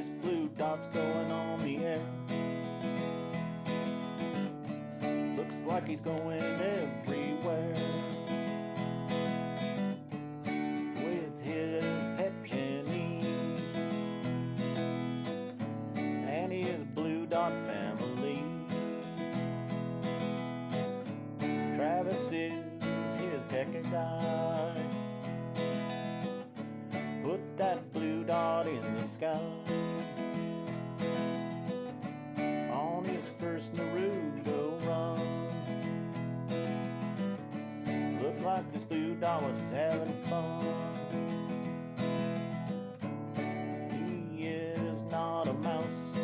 This blue dot's going on the air. Looks like he's going everywhere. With his pet Jenny and his blue dot family. Travis is his tech guy. Put that blue dot in the sky. On his first Naruto run. Looked like this blue dot was having fun. He is not a mouse.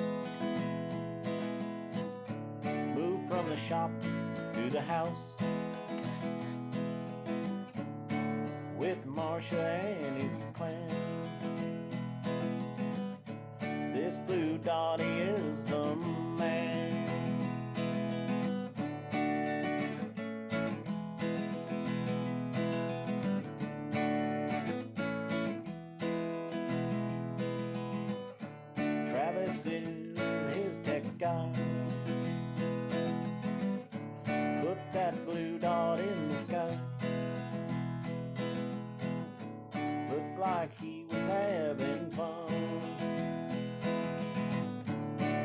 Moved from the shop to the house. With Marsha and his clan. This blue dot is the man. Travis is his tech guy. Put that blue dot in the sky. Looked like he was having fun.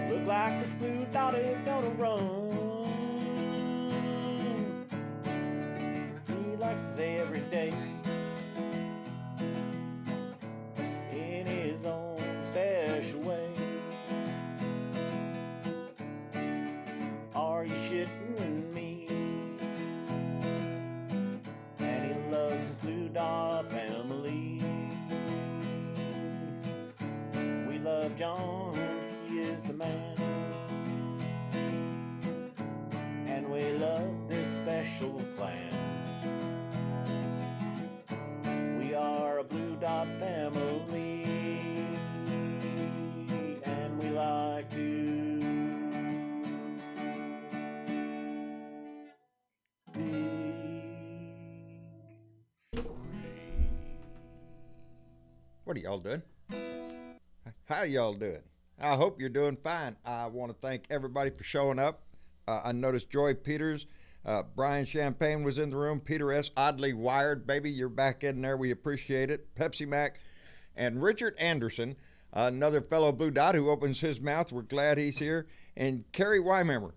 Looked like this blue dot is gonna run. He likes to say every day, in his own special way. Are you shitting me? And he loves his blue dot family. We love John, he is the man. And we love this special clan. We are a blue dot family. And we like to What are y'all doing? How y'all doing? I hope you're doing fine. I want to thank everybody for showing up. I noticed Joy Peters, Brian Champagne was in the room. Peter S. Oddly Wired, baby, you're back in there. We appreciate it. Pepsi Mac and Richard Anderson, another fellow Blue Dot who opens his mouth. We're glad he's here. And Kerry Weimer.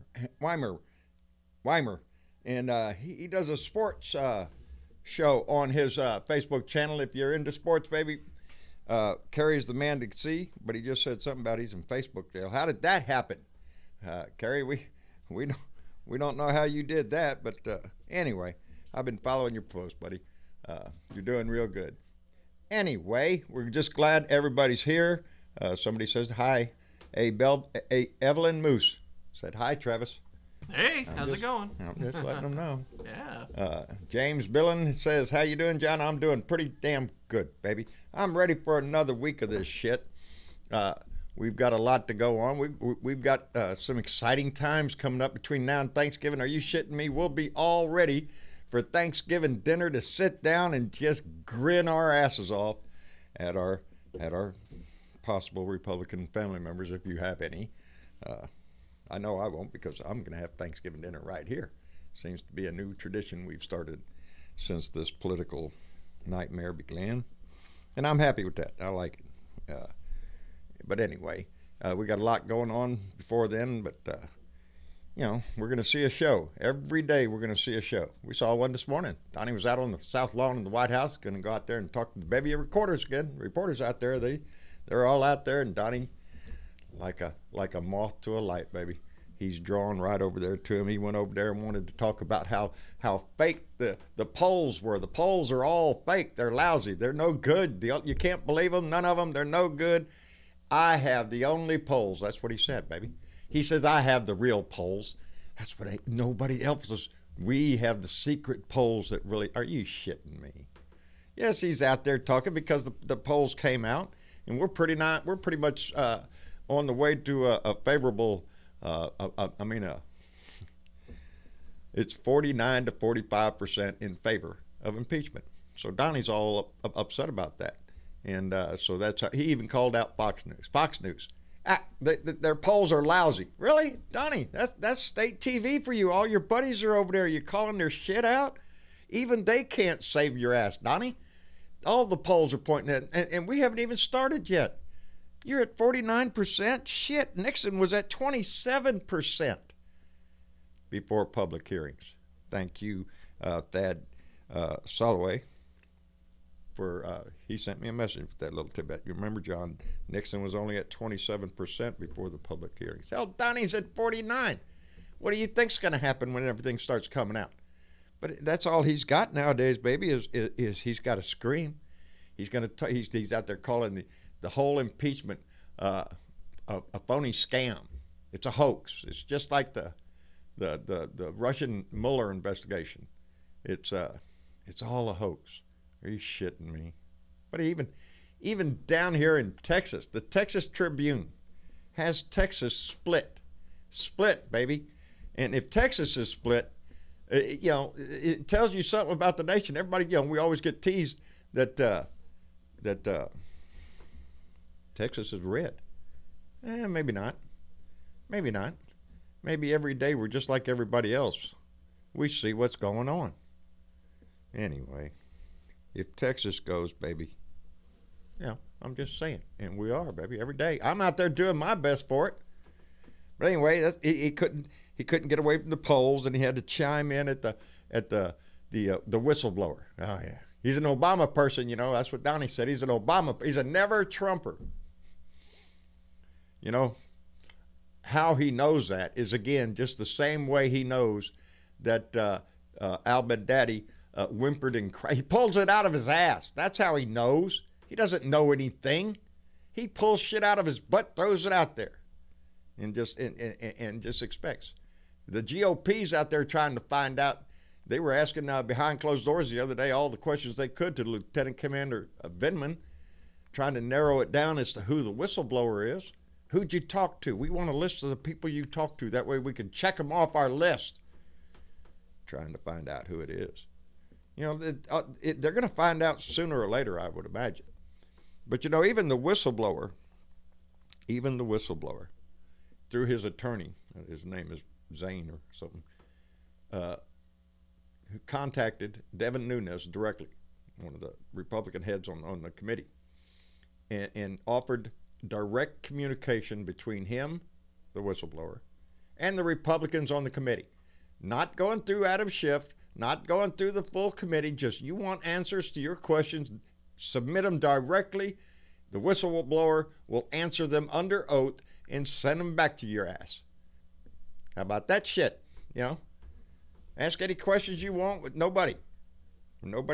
And he does a sports show on his Facebook channel. If you're into sports, baby, Kerry's the man to see, but he just said something about he's in Facebook jail. How did that happen? Kerry, we don't know how you did that, but anyway, I've been following your post, buddy. You're doing real good. Anyway, we're just glad everybody's here. Somebody says hi. Evelyn Moose said hi, Travis. Hey, how's it going? I'm just letting them know. Yeah. James Billen says, how you doing, John? I'm doing pretty damn good, baby. I'm ready for another week of this shit. We've got a lot to go on. We've got some exciting times coming up between now and Thanksgiving. Are you shitting me? We'll be all ready for Thanksgiving dinner to sit down and just grin our asses off at our possible Republican family members, if you have any. I know I won't, because I'm going to have Thanksgiving dinner right here. Seems to be a new tradition we've started since this political nightmare began. And I'm happy with that. I like it. But anyway, we got a lot going on before then, but, we're going to see a show. Every day we're going to see a show. We saw one this morning. Donnie was out on the south lawn of the White House, going to go out there and talk to the bevy of reporters again. Reporters out there, they're all out there, and Donnie, like a moth to a light, baby. He's drawn right over there to him. He went over there and wanted to talk about how fake the polls were. The polls are all fake. They're lousy. They're no good. You can't believe them. None of them. They're no good. I have the only polls. That's what he said, baby. He says, I have the real polls. That's what nobody else does. We have the secret polls that really, are you shitting me? Yes, he's out there talking because the polls came out, and we're pretty much on the way to a favorable, it's 49 to 45% in favor of impeachment. So Donnie's all upset about that. And so that's how, he even called out Fox News. Fox News. Their polls are lousy. Really? Donnie, that's state TV for you. All your buddies are over there. You're calling their shit out? Even they can't save your ass, Donnie. All the polls are pointing at, and we haven't even started yet. You're at 49%. Shit, Nixon was at 27% before public hearings. Thank you, Thad Soloway, for he sent me a message with that little tidbit. You remember, John, Nixon was only at 27% before the public hearings. Hell, Donnie's at 49. What do you think's going to happen when everything starts coming out? But that's all he's got nowadays, baby, is he's got to scream. He's going to he's out there calling the whole impeachment a phony scam. It's a hoax. It's just like the Russian Mueller investigation. It's all a hoax. Are you shitting me? But even down here in Texas, the Texas Tribune has Texas split, baby. And if Texas is split, it tells you something about the nation. Everybody, we always get teased that Texas is red. Maybe not. Maybe not. Maybe every day we're just like everybody else. We see what's going on. Anyway, if Texas goes, baby, I'm just saying, and we are, baby, every day. I'm out there doing my best for it. But anyway, he couldn't get away from the polls, and he had to chime in at the whistleblower. Oh yeah, he's an Obama person, That's what Donnie said. He's a never Trumper. How he knows that is, again, just the same way he knows that al-Baghdadi whimpered and cried. He pulls it out of his ass. That's how he knows. He doesn't know anything. He pulls shit out of his butt, throws it out there, and just expects. The GOP's out there trying to find out. They were asking behind closed doors the other day all the questions they could to Lieutenant Commander Vindman, trying to narrow it down as to who the whistleblower is. Who'd you talk to? We want a list of the people you talked to. That way we can check them off our list. Trying to find out who it is. They're going to find out sooner or later, I would imagine. But, even the whistleblower, through his attorney, his name is Zane or something, who contacted Devin Nunes directly, one of the Republican heads on the committee, and offered direct communication between him, the whistleblower, and the Republicans on the committee. Not going through Adam Schiff, not going through the full committee, just you want answers to your questions, submit them directly. The whistleblower will answer them under oath and send them back to your ass. How about that shit? Ask any questions you want with nobody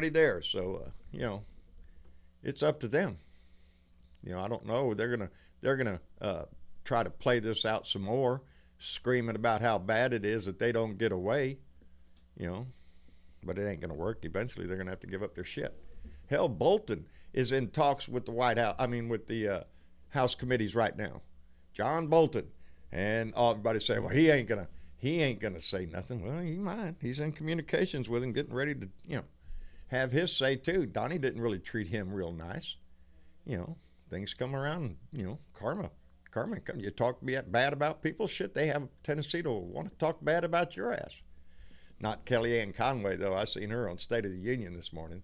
there. So, it's up to them. I don't know. They're gonna try to play this out some more, screaming about how bad it is that they don't get away. But it ain't gonna work. Eventually, they're gonna have to give up their shit. Hell, Bolton is in talks with the White House. With the House committees right now. John Bolton, and everybody's saying, well, he ain't gonna say nothing. Well, he might. He's in communications with him, getting ready to have his say too. Donnie didn't really treat him real nice. Things come around, karma comes. You talk bad about people, shit, they have a tendency to want to talk bad about your ass. Not Kellyanne Conway, though. I seen her on State of the Union this morning.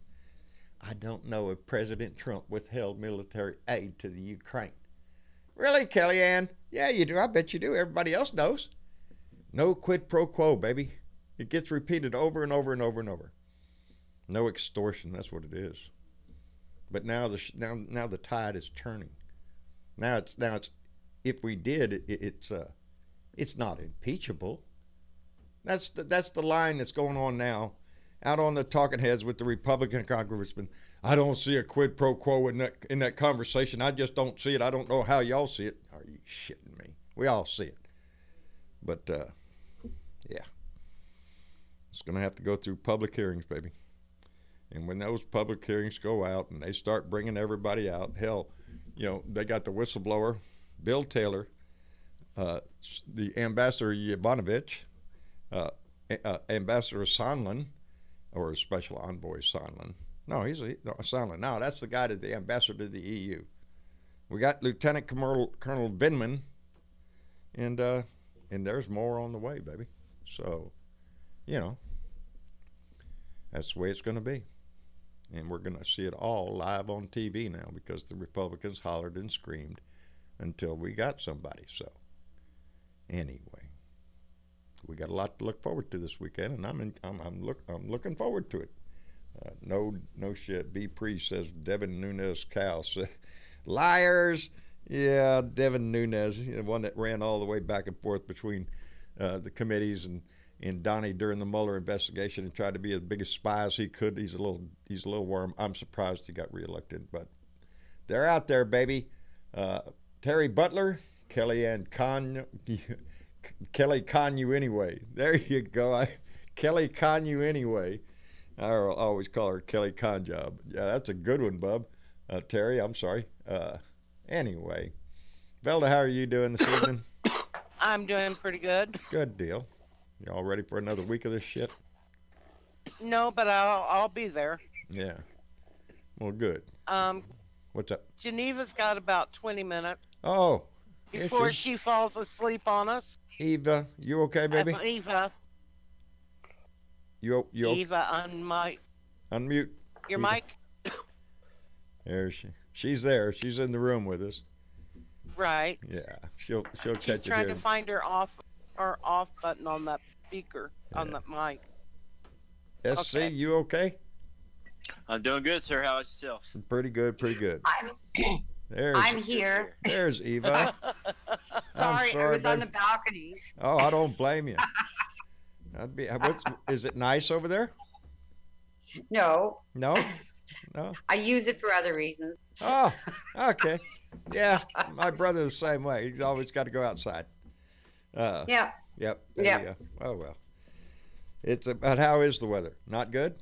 I don't know if President Trump withheld military aid to the Ukraine. Really, Kellyanne? Yeah, you do. I bet you do. Everybody else knows. No quid pro quo, baby. It gets repeated over and over and over and over. No extortion, that's what it is. But now the tide is turning. Now it's if we did it's not impeachable. That's the line that's going on now, out on the talking heads with the Republican congressman. I don't see a quid pro quo in that conversation. I just don't see it. I don't know how y'all see it. Are you shitting me? We all see it. But yeah, it's gonna have to go through public hearings, baby. And when those public hearings go out and they start bringing everybody out, hell, they got the whistleblower, Bill Taylor, the Ambassador Yovanovitch, Ambassador Sondland, or Special Envoy Sondland, No, he's a silent. No, that's the guy, the ambassador to the EU. We got Lieutenant Colonel Binman, and there's more on the way, baby. So, that's the way it's going to be. And we're going to see it all live on TV now because the Republicans hollered and screamed until we got somebody. So, anyway, we got a lot to look forward to this weekend, and I'm looking forward to it. No shit. B. Priest says Devin Nunes Cal said, liars. Yeah, Devin Nunes, the one that ran all the way back and forth between the committees and Donnie during the Mueller investigation and tried to be the biggest spy as he could. He's a little worm. I'm surprised he got reelected, but they're out there, baby. Terry Butler, Kellyanne Kelly Connu anyway. There you go. Kelly Connu anyway. I always call her Kelly Conjob. Yeah, that's a good one, bub. Terry, I'm sorry. Anyway, Velda, how are you doing this evening? I'm doing pretty good. Good deal. You all ready for another week of this shit? No, but I'll be there. Yeah. Well, good. What's up? Geneva's got about 20 minutes. Oh. Before she falls asleep on us. Eva, you okay, baby? Eva. You Eva, unmute. Your Eva. mic. There she's there. She's in the room with us. Right. Yeah. She'll catch you She's trying here. to find her off button on that speaker, on the mic. SC, Okay. you okay? I'm doing good, sir. How about yourself? Pretty good. I'm here. There's Eva. I'm Sorry, I was on babe. the balcony. Oh, I don't blame you. Is it nice over there? No, No? I use it for other reasons. Oh, okay. Yeah, my brother's the same way. He's always got to go outside. Yeah. Yep. There Yeah. you go. Oh, well. It's about how is the weather? Not good?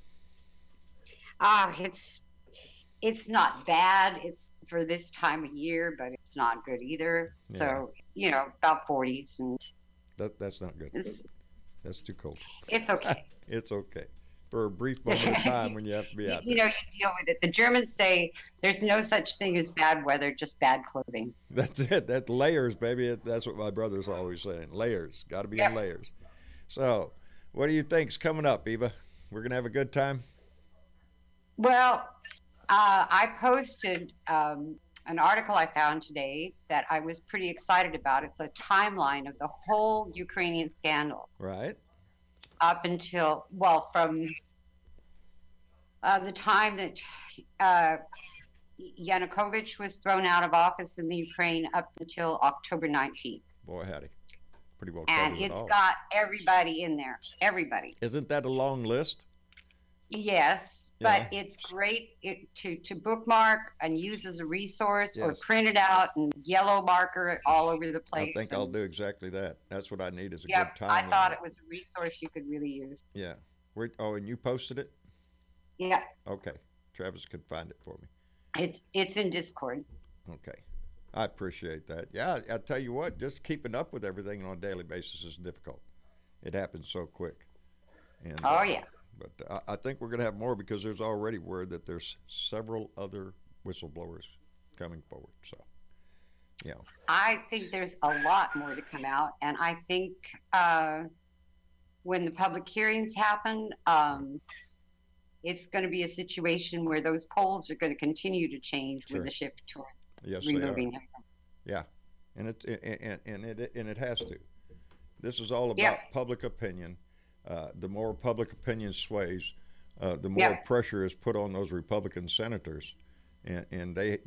It's not bad. It's for this time of year, but it's not good either. Yeah. So, about 40s, and That's not good. That's too cold. it's okay. It's okay. For a brief moment of time when you have to be out there. You deal with it. The Germans say there's no such thing as bad weather, just bad clothing. That's it. That's layers, baby. That's what my brother's always saying. Layers. Got to be in layers. So, what do you think's coming up, Eva? We're going to have a good time? Well, I posted an article I found today that I was pretty excited about. It's a timeline of the whole Ukrainian scandal. Right. Up until, from the time that Yanukovych was thrown out of office in the Ukraine up until October 19th. Boy, howdy. Pretty well And covers it it's all. got everybody in there. Everybody. Isn't that a long list? Yes, Yeah. but it's great to bookmark and use as a resource or Yes. print it out and yellow marker it all over the place. I think I'll do exactly that. That's what I need is a Yeah, good time. I thought it was a resource you could really use. Yeah. And you posted it? Yeah, Okay. Travis could find it for me. it's in Discord. Okay. I appreciate that. Yeah, I tell you what, just keeping up with everything on a daily basis is difficult. It happens so quick. And, Oh yeah. But I think we're going to have more because there's already word that there's several other whistleblowers coming forward. So, I think there's a lot more to come out, and I think when the public hearings happen, it's going to be a situation where those polls are going to continue to change Sure. with the shift toward yes, removing him. Yeah, and it has to. This is all about Yeah. public opinion. The more public opinion sways, the more Yeah. pressure is put on those Republican senators, and they,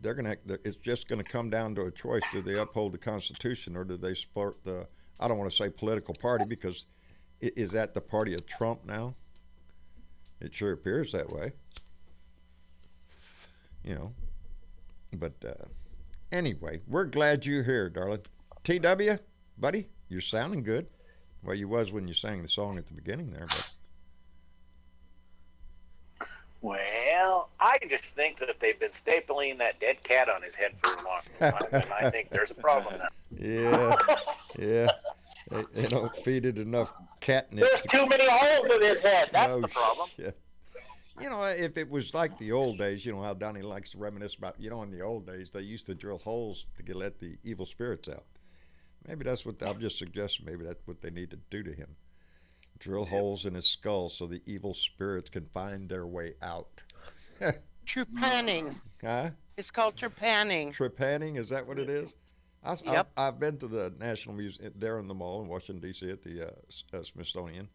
they're gonna. It's just gonna come down to a choice: do they uphold the Constitution or do they support the? I don't want to say political party because is that the party of Trump now? It sure appears that way. But anyway, we're glad you're here, darling. TW, buddy, you're sounding good. Well, you was when you sang the song at the beginning there, but Well, I just think that they've been stapling that dead cat on his head for a long time, and I think there's a problem there. yeah. They don't feed it enough catnip. There's too many holes in his head. That's Oh, the problem. shit. You know, if it was like the old days, you know how Donnie likes to reminisce about, you know, in the old days, they used to drill holes to let the evil spirits out. Maybe that's what I'm just suggesting. Maybe that's what they need to do to him. Drill holes in his skull so the evil spirits can find their way out. Trepanning. Huh? It's called trepanning. Trepanning, is that what it is? Yep. I've been to the National Museum there in the mall in Washington, D.C. at the Smithsonian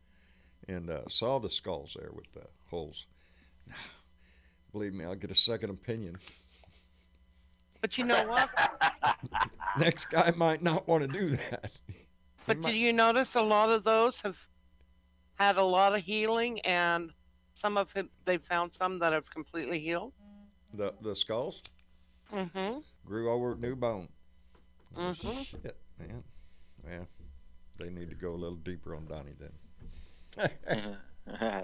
and saw the skulls there with the holes. Believe me, I'll get a second opinion. But you know what? Next guy might not want to do that. But did you notice a lot of those have had a lot of healing, and some of them, they found some that have completely healed? The skulls? Mm-hmm. Grew over new bone. Mm-hmm. Shit, man. Yeah, they need to go a little deeper on Donnie then.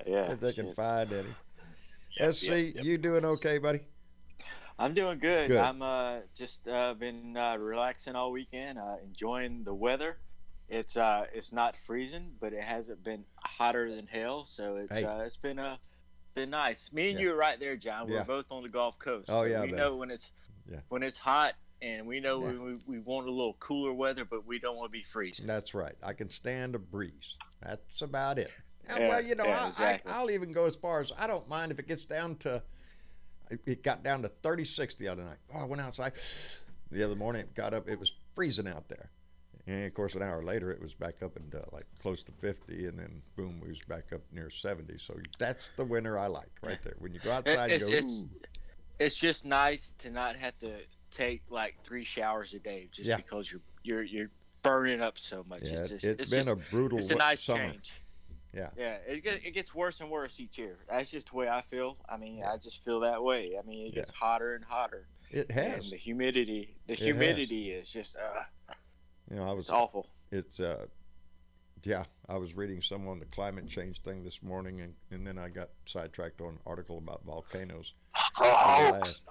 Yeah. If they can shit. find any. SC, you doing okay, buddy? I'm doing good. Good. I'm just been relaxing all weekend, enjoying the weather. It's not freezing, but it hasn't been hotter than hell, so it's been nice. Me and you are right there, John. We're both on the Gulf Coast. Oh, so yeah, we baby. know when it's hot, and we know we want a little cooler weather, but we don't want to be freezing. That's right. I can stand a breeze. That's about it. And, Yeah, well, you know, exactly. I'll even go as far as I don't mind if it gets down to. It got down to 36 the other night. Oh, I went outside the other morning. It got up. It was freezing out there. And, of course, an hour later, it was back up into like close to 50. And then, boom, we was back up near 70. So that's the winter I like right there. When you go outside, you go, ooh. It's just nice to not have to take like 3 showers a day just because you're burning up so much. Yeah, it's been a brutal It's a nice summer. change. Yeah. Yeah, it gets worse and worse each year. That's just the way I feel. I mean, I just feel that way. I mean, it gets hotter and hotter. It has. And the humidity is just you know, it's awful. It's I was reading some on the climate change thing this morning, and then I got sidetracked on an article about volcanoes. The hoax.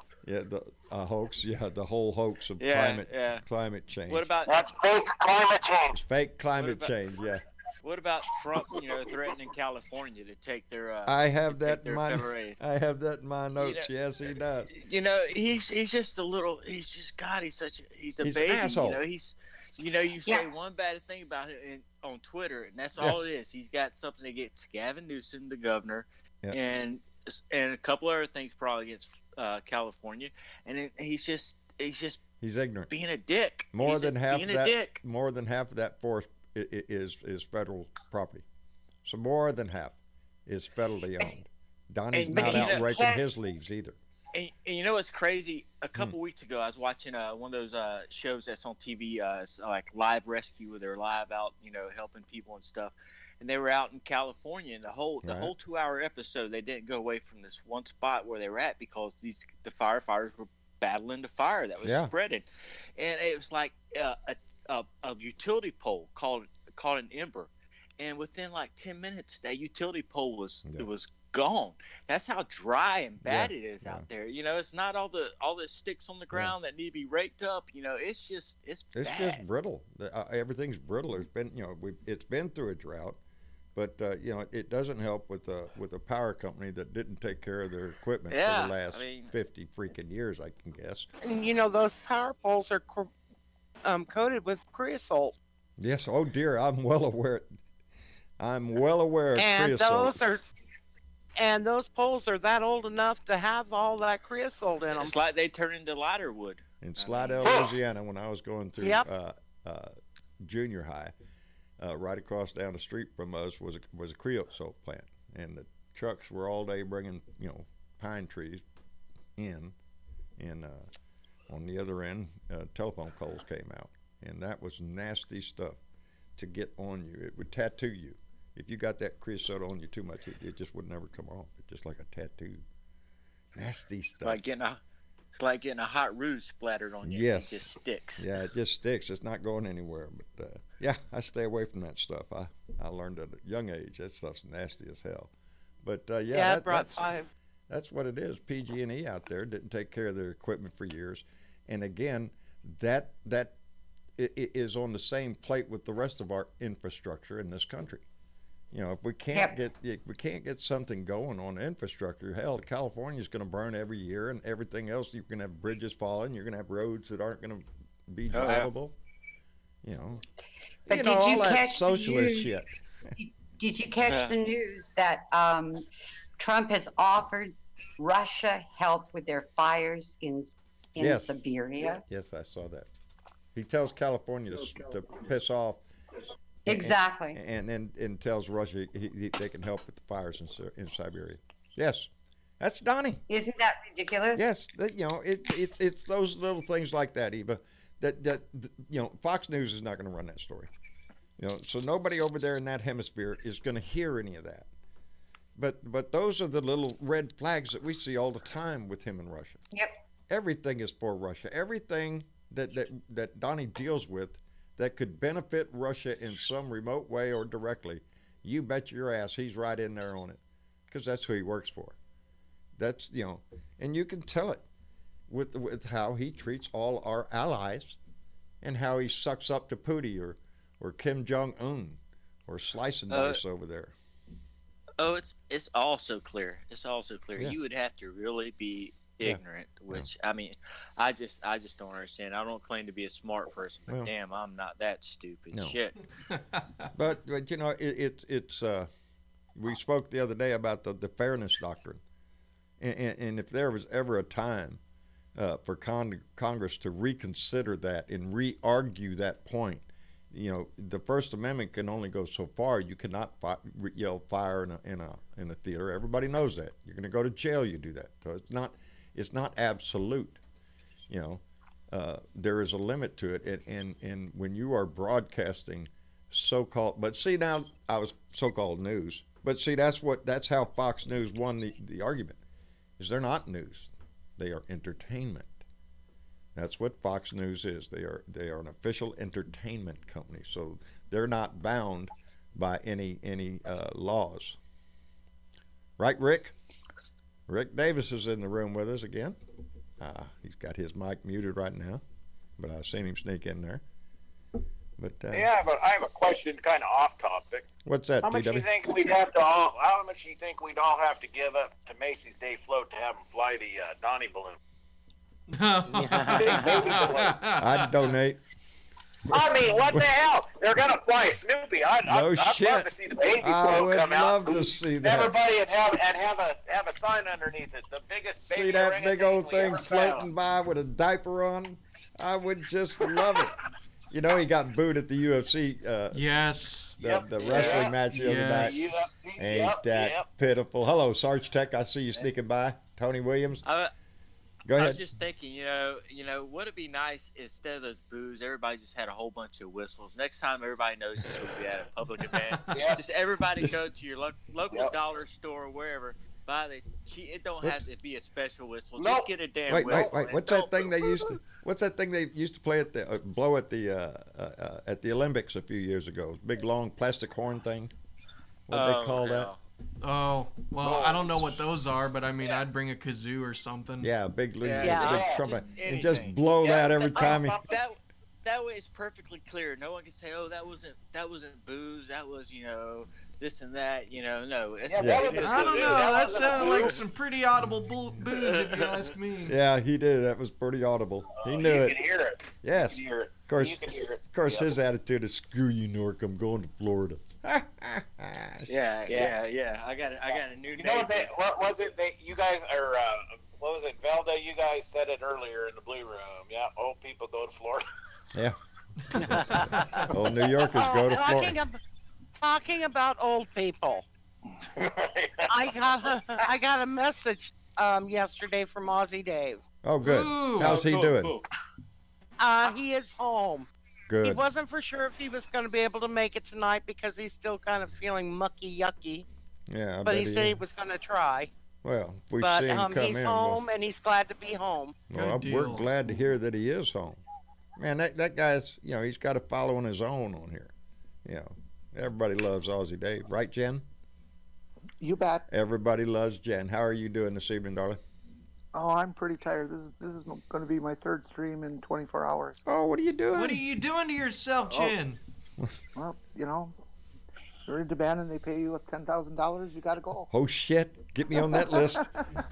Yeah, the whole hoax of climate change. What about That's fake climate change. Fake climate change? Yeah. What about Trump? Threatening California to take their. I have that in my. federal aid? I have that in my notes. Yes, he does. He's just a little. He's just God. He's a baby. An asshole. You say one bad thing about him on Twitter, and that's all it is. He's got something against Gavin Newsom, the governor, and a couple other things probably against California, and he's ignorant. Being a dick. More than half of that forest is federal property. So more than half is federally owned. Donnie's not out raking his leaves either. And you know what's crazy? A couple weeks ago, I was watching one of those shows that's on TV, like Live Rescue, where they're live out, helping people and stuff. And they were out in California, and the whole 2-hour episode, they didn't go away from this one spot where they were at because the firefighters were battling the fire that was spreading, and it was like a utility pole called an ember, and within like 10 minutes, that utility pole was gone. That's how dry and bad it is out there. It's not all the sticks on the ground that need to be raked up. It's bad. Just brittle. Everything's brittle. It's been through a drought, but it doesn't help with a power company that didn't take care of their equipment for the last 50 freaking years, I can guess. And those power poles are coated with creosote. Yes. Oh dear, I'm well aware of creosote. And those poles are that old enough to have all that creosote in them. It's like they turn into lighter wood. In Slidell, Louisiana, when I was going through junior high, right across down the street from us was a creosote plant, and the trucks were all day bringing pine trees in, and on the other end, telephone poles came out, and that was nasty stuff to get on you. It would tattoo you. If you got that creosote on you too much, it just would never come off. It's just like a tattoo. Nasty stuff. It's like getting a hot rouge splattered on you. Yes. It just sticks. Yeah, it just sticks. It's not going anywhere. But I stay away from that stuff. I learned at a young age that stuff's nasty as hell. But that's what it is. PG&E out there didn't take care of their equipment for years, and again, that it is on the same plate with the rest of our infrastructure in this country. You know, if we can't get something going on infrastructure, hell, California's going to burn every year, and everything else. You're going to have bridges falling. You're going to have roads that aren't going to be drivable. You know, But all that socialist shit. Did you catch the news that Trump has offered Russia help with their fires in Siberia? Yes, I saw that. He tells California to piss off. Exactly. And tells Russia they can help with the fires in Siberia. Yes, that's Donnie. Isn't that ridiculous? Yes, it's those little things like that, Eva. That Fox News is not going to run that story. So nobody over there in that hemisphere is going to hear any of that. But those are the little red flags that we see all the time with him and Russia. Yep. Everything is for Russia. Everything that Donnie deals with that could benefit Russia in some remote way or directly, you bet your ass he's right in there on it, because that's who he works for. That's and you can tell it with how he treats all our allies, and how he sucks up to Putin or Kim Jong Un or Slice and Dice over there. Oh, it's all so clear. It's all so clear. Yeah. You would have to really be ignorant, which I mean, I just don't understand. I don't claim to be a smart person, but damn, I'm not that stupid. No. Shit. But it's we spoke the other day about the fairness doctrine, and if there was ever a time for Congress to reconsider that and re-argue that point, the First Amendment can only go so far. You cannot yell fire in a theater. Everybody knows that. You're going to go to jail. You do that. So it's not absolute. There is a limit to it, and when you are broadcasting so-called, but see, now I was so-called news, but see, that's how Fox News won the argument, is they're not news, they are entertainment. That's what Fox News is. They are an official entertainment company, so they're not bound by any laws. Right, Rick? Rick Davis is in the room with us again. He's got his mic muted right now, but I've seen him sneak in there. But yeah, but I have a question, kind of off topic. What's that, How much do TW? you think we'd all have to give up to Macy's Day Float to have them fly the Donnie balloon? Big baby balloon. I'd donate. I mean, what the hell? They're gonna fly Snoopy. I'd love to see the baby I float would come out. love to see that. Everybody would have a sign underneath it. The biggest baby See that big old thing orangutan we ever floating found. by with a diaper on? I would just love it. He got booed at the UFC. Yes. The wrestling match the other night. Yes. Ain't that pitiful? Hello, Sarge Tech. I see you sneaking by. Tony Williams. Go I ahead. was just thinking, would it be nice instead of those boos, everybody just had a whole bunch of whistles. Next time, everybody knows this will be at a public event. Just everybody go to your local dollar store or wherever. It don't have to be a special whistle. Just get a damn whistle. Wait. What's that thing they used to play at the blow at the Olympics a few years ago? Big long plastic horn thing. What they call that? Oh, well, I don't know what those are, but I mean, I'd bring a kazoo or something. Yeah, big big trumpet, just and just blow that every time. That way it's perfectly clear. No one can say, "Oh, that wasn't booze. That was this and that." No. I don't know. That sounded like some pretty audible booze, if you ask me. Yeah, he did. That was pretty audible. He knew it. You can hear it. Yes. You can hear it. Of course, his attitude is, "Screw you, Newark. I'm going to Florida." Yeah. I got a new. You know what was it? You guys are. What was it, Velda? You guys said it earlier in the Blue Room. Yeah, old people go to Florida. Yeah. Old New Yorkers go to Florida. Talking about old people. I got a message yesterday from Ozzie Dave. Oh, good. Ooh. How's he doing? Cool. He is home. Good. He wasn't for sure if he was going to be able to make it tonight because he's still kind of feeling mucky yucky. Yeah, I But bet he said he is. was going to try. Well, if we But see him come he's in. home and he's glad to be home. Well, Good we're deal. glad to hear that he is home. Man, that guy's, he's got a following his own on here. Everybody loves Ozzie Dave, right, Jen? You bet. Everybody loves Jen. How are you doing this evening, darling? Oh, I'm pretty tired. This is going to be my third stream in 24 hours. Oh, what are you doing? What are you doing to yourself, Jen? Well, You're into band and they pay you $10,000, you got to go. Oh shit! Get me on that list.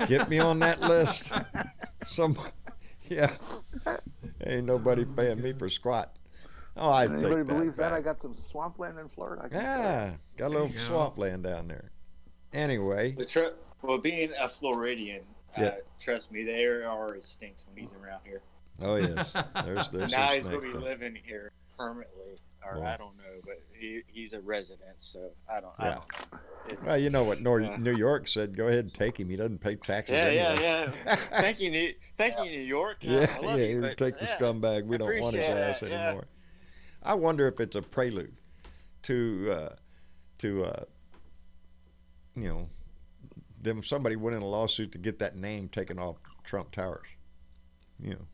Get me on that list. Yeah. Ain't nobody paying me for squat. Oh, I If think anybody that believes that, back. I got some swampland in Florida. I can Yeah, got a little you go. swampland down there. Anyway, Well, being a Floridian, Yeah. trust me, there already stinks when he's around here. oh yes, there's Now some he's going snakes to be there. living here permanently, or Well. I don't know, but he's a resident, so I don't Yeah. know. Well, you know what New York said. Go ahead and take him. He doesn't pay taxes anyway. Yeah. Thank you, New York. Yeah, I love you, but, take the scumbag. We don't want his appreciate ass that, anymore. I wonder if it's a prelude to them somebody winning a lawsuit to get that name taken off Trump Towers. You know,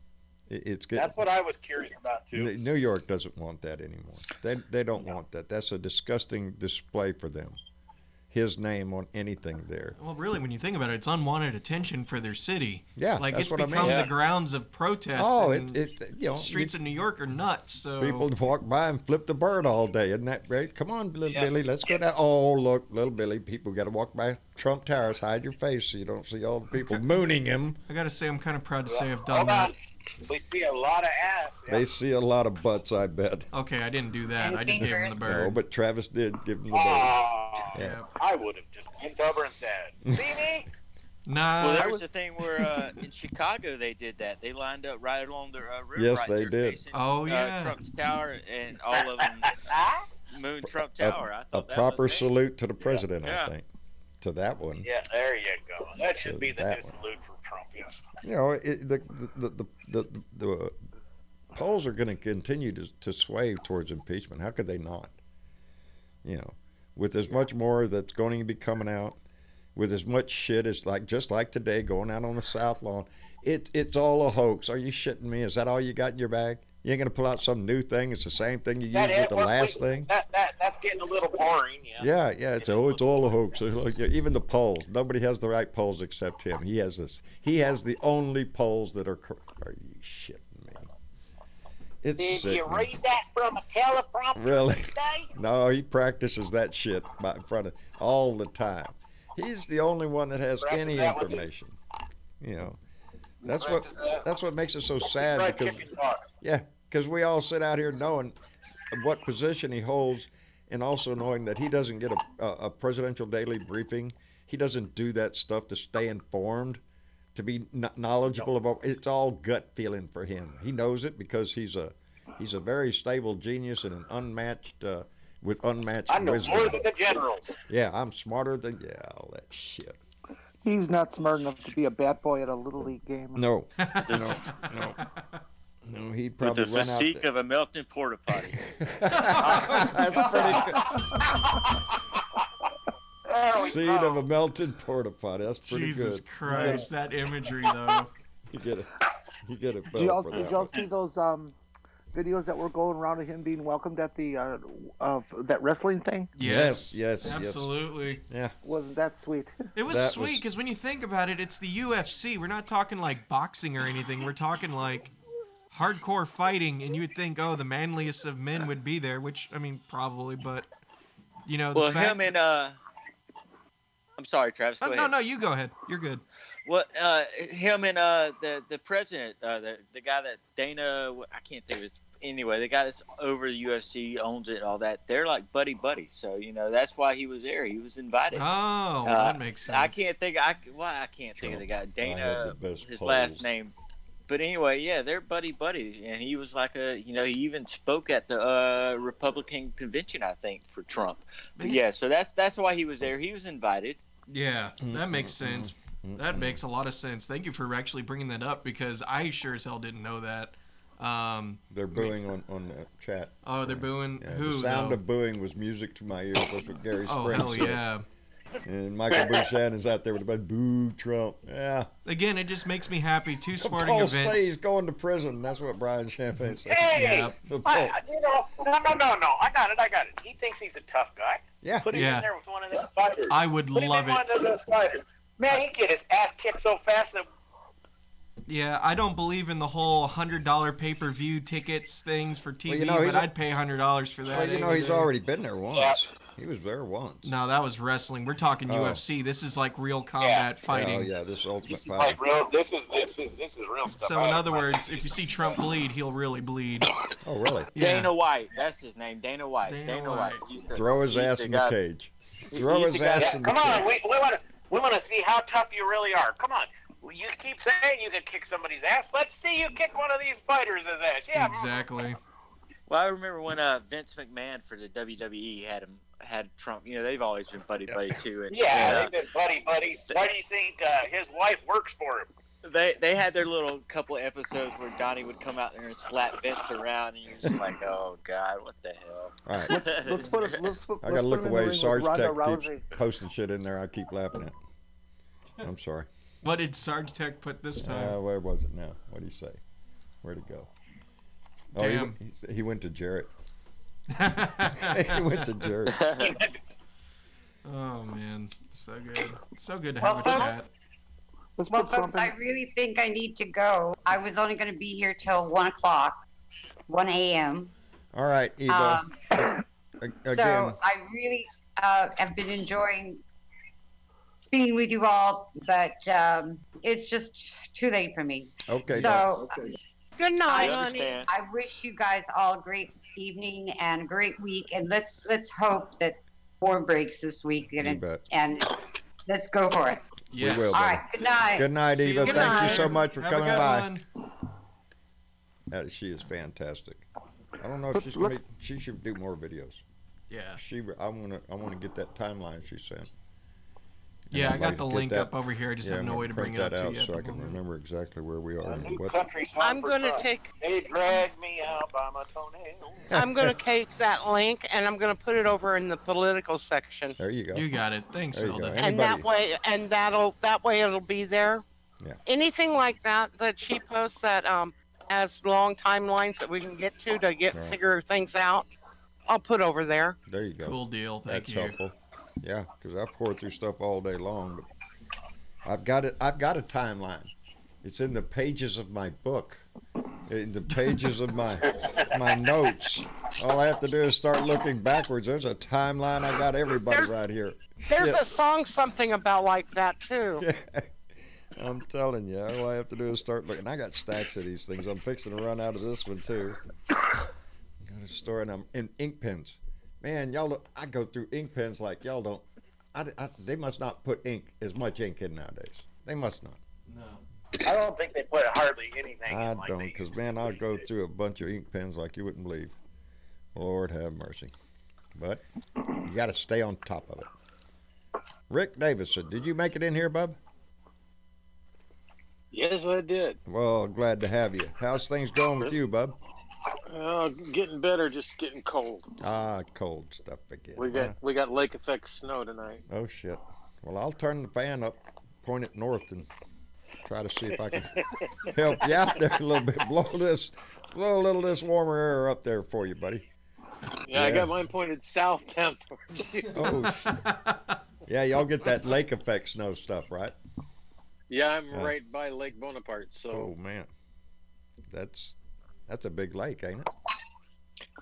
it's good. That's what I was curious about too. New York doesn't want that anymore. They don't want that. That's a disgusting display for them. His name on anything there. Well, really, when you think about it, it's unwanted attention for their city. Yeah, like that's it's what I become mean. the grounds of protest. Oh, and you know, streets of New York are nuts. So people walk by and flip the bird all day. Isn't that great? Come on, little Billy, let's go down. Oh, look, little Billy, people got to walk by Trump Towers, hide your face so you don't see all the people mooning him. I gotta say, I'm kind of proud to say I've done Hold on. that. We see a lot of ass. Yeah. They see a lot of butts, I bet. Okay, I didn't do that. I just gave him the No, bird. but Travis did give him the bird. Oh, Yeah. I would have just bent over and said, "See me?" Nah, Well, I there was was- the thing where in Chicago they did that. They lined up right along the river. Yes, right they there did. facing, Oh, yeah. Trump Tower, and all of them moon Trump Tower. I A thought that proper was neat. salute to the president, Yeah. I think. To that one. Yeah, there you go. That should be the That new one. salute for Trump. Yes. You know, the polls are going to continue to sway towards impeachment. How could they not? You know, with as much more that's going to be coming out, with as much shit as just like today going out on the South Lawn, it's all a hoax. Are you shitting me? Is that all you got in your bag? You ain't going to pull out some new thing. It's the same thing you used with the last thing. That's getting a little boring. Yeah. Yeah, it's all a hoax. Even the polls, nobody has the right polls except him. He has this. He has the only polls that are. Are you shitting me? It's Did sick. you read that from a teleprompter Really? today? No, he practices that shit in front of all the time. He's the only one that has Practice any that with information. You know, that's what makes it so sad Fried because chicken tacos. yeah, because we all sit out here knowing what position he holds, and also knowing that he doesn't get a presidential daily briefing. He doesn't do that stuff to stay informed, to be knowledgeable about. It's all gut feeling for him. He knows it because he's a very stable genius and an unmatched with unmatched I know wisdom. more than the generals. Yeah, I'm smarter than all that shit. He's not smart enough to be a bat boy at a little league game. No, no. He'd With probably the run out physique there. of a melting porta potty. That's pretty good. There we Seed go. of a melted porta potty. That's pretty Jesus good. Christ, that imagery though. You get it. You get it. Did y'all, for did that y'all one. see those videos that were going around of him being welcomed at the that wrestling thing? Yes, absolutely. Yeah. Wasn't that sweet? It was That sweet was- because when you think about it, it's the UFC. We're not talking like boxing or anything. We're talking like hardcore fighting, and you would think, oh, the manliest of men would be there, which I mean, probably, but you know, the Well, fact... him and I'm sorry, Travis. Go ahead. No, you go ahead. You're good. Well, him and the president, the guy that Dana, I can't think of his. Anyway, the guy that's over the UFC, owns it, and all that. They're like buddies. So that's why he was there. He was invited. Oh, that makes sense. I can't think. I can't think of the guy. have Dana, the best his polls. last name. But anyway, yeah, they're buddy, and he was like he even spoke at the Republican convention, I think, for Trump. But yeah, so that's why he was there. He was invited. Yeah, that makes sense. That makes a lot of sense. Thank you for actually bringing that up because I sure as hell didn't know that. They're booing on the chat. Oh, they're booing? Yeah, Who, the sound though? of booing was music to my ears. That's what Gary Oh, Springs hell said. yeah. And Michael Buchanan's out there with the boo Trump. Yeah. Again, it just makes me happy. Two The sporting polls events. say he's going to prison. That's what Brian Champagne said. Hey, Yeah. The no. poll. I got it. He thinks he's a tough guy. Yeah. Put him Yeah. in there with one of those fighters. I would Put him love in one it. of those fighters. Man, he'd get his ass kicked so fast that Yeah, I don't believe in the whole $100 pay-per-view tickets things for TV, Well, he's but I'd pay $100 for that. Well, any he's day. already been there once. He was there once. No, that was wrestling. We're talking UFC. This is like real combat fighting. Oh yeah, this is Ultimate Fighting. Like real. This is real stuff. So in other words, if you see Trump bleed, he'll really bleed. Oh really? Yeah. Dana White, that's his name. Dana White. Dana White. Throw his ass in the cage. Throw his ass in the Come on, cage. we want to see how tough you really are. Come on. You keep saying you can kick somebody's ass. Let's see you kick one of these fighters' ass. Yeah. Exactly. Well, I remember when Vince McMahon for the WWE had Trump. You know, they've always been buddy too. And, they've been buddies. Why do you think his wife works for him? They had their little couple of episodes where Donnie would come out there and slap Vince around, and you're just like, oh God, what the hell? All right. Let's put I gotta look away. Sarge Tech keeps Rousey. posting shit in there. I keep laughing at. I'm sorry. What did Sarge Tech put this time? Where was it now? What did he say? Where'd it go? Oh, Damn. he went to Jarrett. He went to Jarrett. Oh man, it's so good. It's so good to Well, have a folks, chat. Let's Well, put Trump folks, I really think I need to go. I was only going to be here till 1 o'clock, 1 a.m. All right, Eva. Again, So I really have been enjoying being with you all, but it's just too late for me. okay. So Good night, I honey. understand. I wish you guys all a great evening and a great week, and let's hope that war breaks this week, You bet. and let's go for it. Yes. We will. All right, good night. Good night, See you Eva. later. Thank you so much for Have a coming good by. one. She is fantastic. I don't know if she's gonna. She should do more videos. Yeah. I wanna get that timeline she sent. Yeah, I I'd got like the to get link that- up over here. I just have I'm no gonna way to bring print it up that to you. out at so the I can moment. remember exactly where we are. A and new what. country song I'm for going to Trump. take They dragged me out by my toenail. I'm going to take that link and I'm going to put it over in the political section. There you go. You got it. Thanks, There you go. Hilda. And that way it'll be there. Yeah. Anything like that she posts that has long timelines that we can get to Right. figure things out, I'll put over there. There you go. Cool deal. Thank That's you. helpful. Yeah, because I pour through stuff all day long, but I've got it. I've got a timeline. It's in the pages of my book, in the pages of my notes. All I have to do is start looking backwards. There's a timeline. I got everybody right here. There's Shit. a song something about like that too. I'm telling you, all I have to do is start looking. I got stacks of these things. I'm fixing to run out of this one too. Got a store, and I'm in ink pens. Man, I go through ink pens like y'all don't. They must not put as much ink in nowadays. They must not. No. I don't think they put hardly anything I in like don't, they because used man, to I'll these go days. through a bunch of ink pens like you wouldn't believe. Lord have mercy. But you got to stay on top of it. Rick Davison, did you make it in here, bub? Yes, I did. Well, glad to have you. How's things going with you, bub? Getting better, just getting cold. Cold stuff again. We got lake effect snow tonight. Oh shit. Well, I'll turn the fan up, point it north, and try to see if I can help you out there a little bit. Blow a little of this warmer air up there for you, buddy. Yeah, I got mine pointed south down towards you. Oh shit. Yeah, y'all get that lake effect snow stuff, right? Yeah, I'm right by Lake Bonaparte, so Oh man, that's a big lake, ain't it?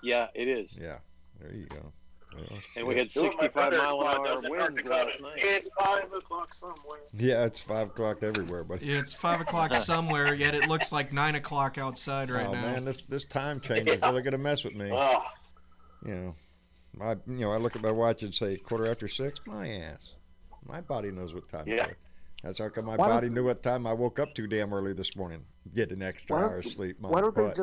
yeah, it is. Yeah, there you go. Well, And we shit. had 65 My mile an brother-in-law hour does it in North winds Dakota. last night. It's 5 o'clock somewhere. Yeah, it's 5 o'clock everywhere, buddy. Yeah, it's 5 o'clock somewhere, yet it looks like 9 o'clock outside right Oh now. man, this time change is really gonna mess with me. Oh, You know, I look at my watch and say 6:15. My ass, my body knows what time it Yeah. is. That's how come my Why don't- body knew what time I woke up too damn early this morning. Get an extra Why don't- hour of sleep. My Why don't butt.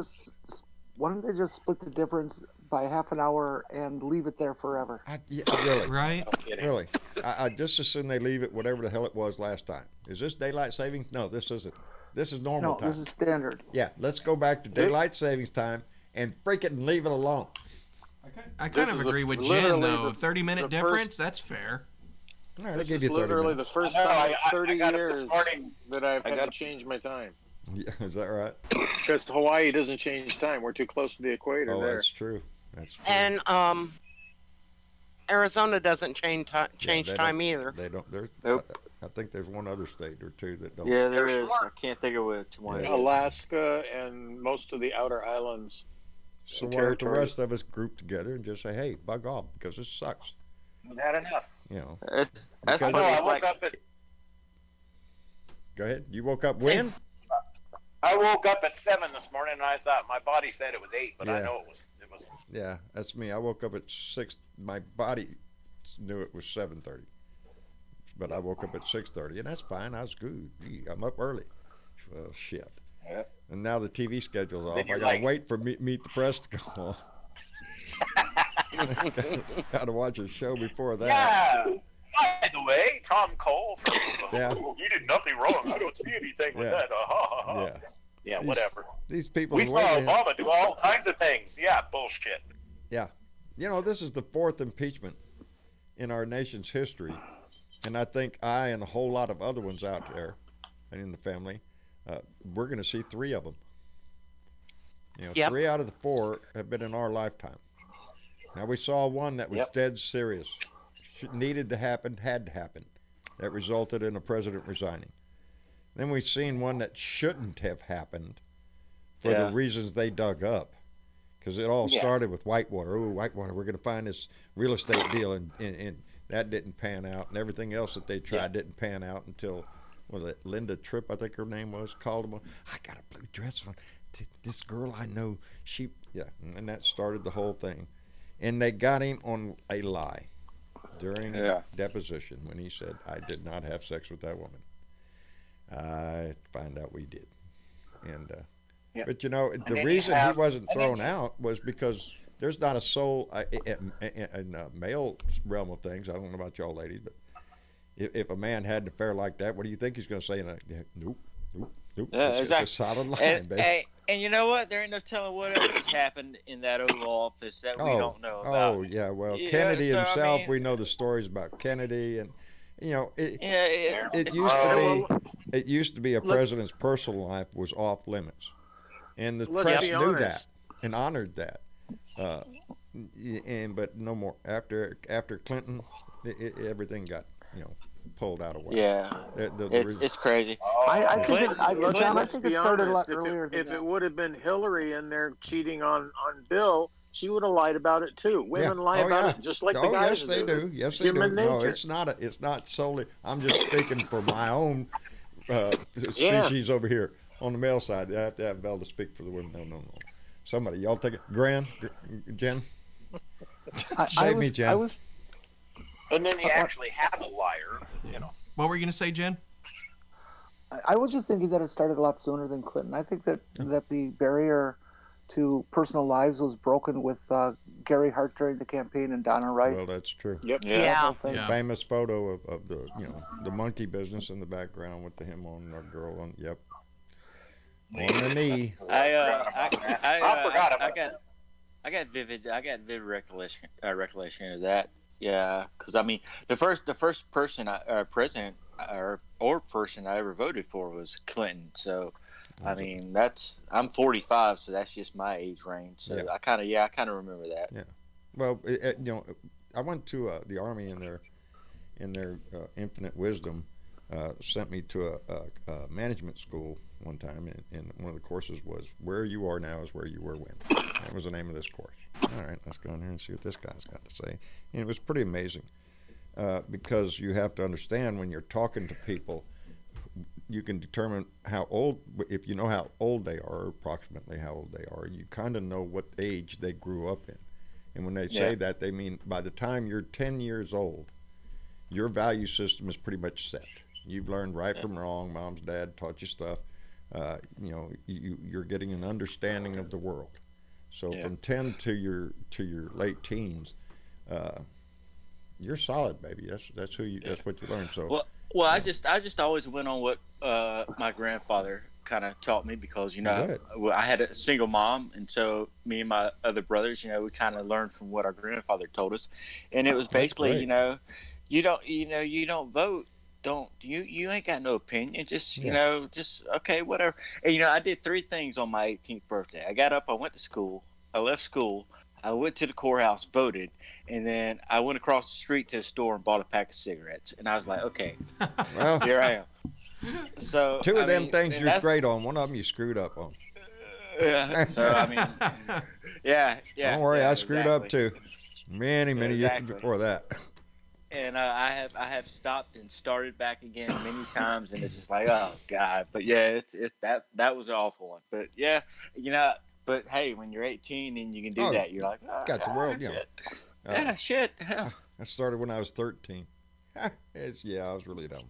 Why don't they just split the difference by half an hour and leave it there forever? Really? Right? no kidding. Really? I just assume they leave it whatever the hell it was last time. Is this daylight savings? No, this isn't. This is normal No, time. this is standard. Yeah, let's go back to daylight savings time and freaking leave it alone. I kind This of is agree with Jen, literally though. the- 30-minute the difference? That's fair. All right, they This give is you 30 literally minutes. the first I know, time in I 30 got it years this morning. that I've I had got to it. change my time. Yeah, is that right? Because Hawaii doesn't change time. We're too close to the equator Oh, there. that's true. That's true. And Arizona doesn't change they time don't- either. They don't. Nope. I think there's one other state or two that don't. Yeah, there is. I can't think of which one it is. Alaska and most of the outer islands. So and why don't the territories. rest of us group together and just say, "Hey, bug off," because this sucks. We've had enough. You know. That's Because- I know. funny. I It's woke like, up at Go ahead. You woke up when? I woke up at 7 this morning, and I thought my body said it was 8, but I Yeah. know it was. Yeah, that's me. I woke up at 6. My body knew it was 7:30, but I woke up at 6:30, and that's fine. I was good. Gee, I'm up early. Well, shit. Yeah. And now the TV schedule's off. Then I you're gotta like- wait for Meet the Press to go on. Gotta watch a show before that. Yeah. By the way, Tom Cole. Yeah. You did nothing wrong. I don't see anything with Yeah. that. Yeah. Yeah, These- whatever. These people. We in saw Wayne- Obama do all kinds of things. Yeah, bullshit. Yeah. You know, this is the 4th impeachment in our nation's history. And I think I and a whole lot of other ones out there and in the family, we're going to see 3 of them. You know, Yep. 3 out of the 4 have been in our lifetime. Now, we saw one that was Yep. dead serious. Needed to happen, had to happen. That resulted in a president resigning. Then we've seen one that shouldn't have happened for the Yeah. reasons they dug up. Because it all Yeah. started with Whitewater. Oh, Whitewater, we're going to find this real estate deal. And that didn't pan out. And everything else that they tried didn't pan out until, was it Linda Tripp, I think her name was, called them. I got a blue dress on. This girl I know, and that started the whole thing. And they got him on a lie during deposition when he said, I did not have sex with that woman. I find out we did. And Yep. but you know, then the you reason he have- wasn't and then thrown out was because there's not a soul in the male realm of things. I don't know about y'all ladies, but if a man had an affair like that, what do you think he's going to say? Nope. Yeah, It's exactly. a solid line, and, baby. and you know what? There ain't no telling what else has happened in that Oval Office that we don't know about. Oh, yeah. Well, Yeah, Kennedy so, I himself, mean- we know the stories about Kennedy, and you know, it It's- used to be a president's personal life was off limits, and the Let's press be knew honest. that and honored that. But no more after Clinton, everything got pulled out of whack. Yeah, it's crazy. I think Clinton- it, I, Let's John, I let's think be it started a lot honest. earlier than If that. it would have been Hillary in there cheating on Bill, she would have lied about it too. Women lie about it just like the guys yes, they do. Yes, they do. Human No, nature. it's not solely. I'm just speaking for my own species over here on the male side. I have to have Belle to speak for the women. No. Somebody, y'all take it. Jen. Save me, Jen. And then you actually have a liar, What were you gonna say, Jen? I was just thinking that it started a lot sooner than Clinton. I think that the barrier to personal lives was broken with Gary Hart during the campaign and Donna Rice. Well, that's true. Yep. Yeah. Yeah. Famous photo of the the monkey business in the background with him on our girl on. Yep. On the knee. I forgot about that. I got vivid recollection of that. Yeah, because I mean, the first person, president or person I ever voted for was Clinton. So, I mean, I'm 45, so that's just my age range. So Yeah. I kind of remember that. Yeah. Well, I went to the Army in their infinite wisdom. Sent me to a management school one time, and one of the courses was "Where you are now is where you were when." That was the name of this course. All right, let's go in there and see what this guy's got to say. And it was pretty amazing because you have to understand when you're talking to people, you can determine how old. If you know how old they are, approximately how old they are, you kind of know what age they grew up in. And when they say that, they mean by the time you're 10 years old, your value system is pretty much set. You've learned right from wrong. Mom's, dad taught you stuff. You're getting an understanding of the world. So from 10 to your late teens, you're solid, baby. That's what you learn. So well, I just always went on what my grandfather kind of taught me because I had a single mom, and so me and my other brothers, we kind of learned from what our grandfather told us, and it was basically, you don't vote. You ain't got no opinion, just okay, whatever. And I did 3 things on my 18th birthday. I got up, I went to school, I left school, I went to the courthouse, voted, and then I went across the street to the store and bought a pack of cigarettes. And I was like, okay, well, here I am. So 2 of them things and you're that's- great on. One of them you screwed up on. Yeah. So I mean, yeah. Don't worry, yeah, I screwed up exactly. too. Many years Exactly. before that. And I have stopped and started back again many times, and it's just like, oh God. But yeah, it's that was an awful one. But yeah, But hey, when you're 18 and you can do that, you're like, oh, got the world, shit. Shit. I started when I was 13. I was really dumb.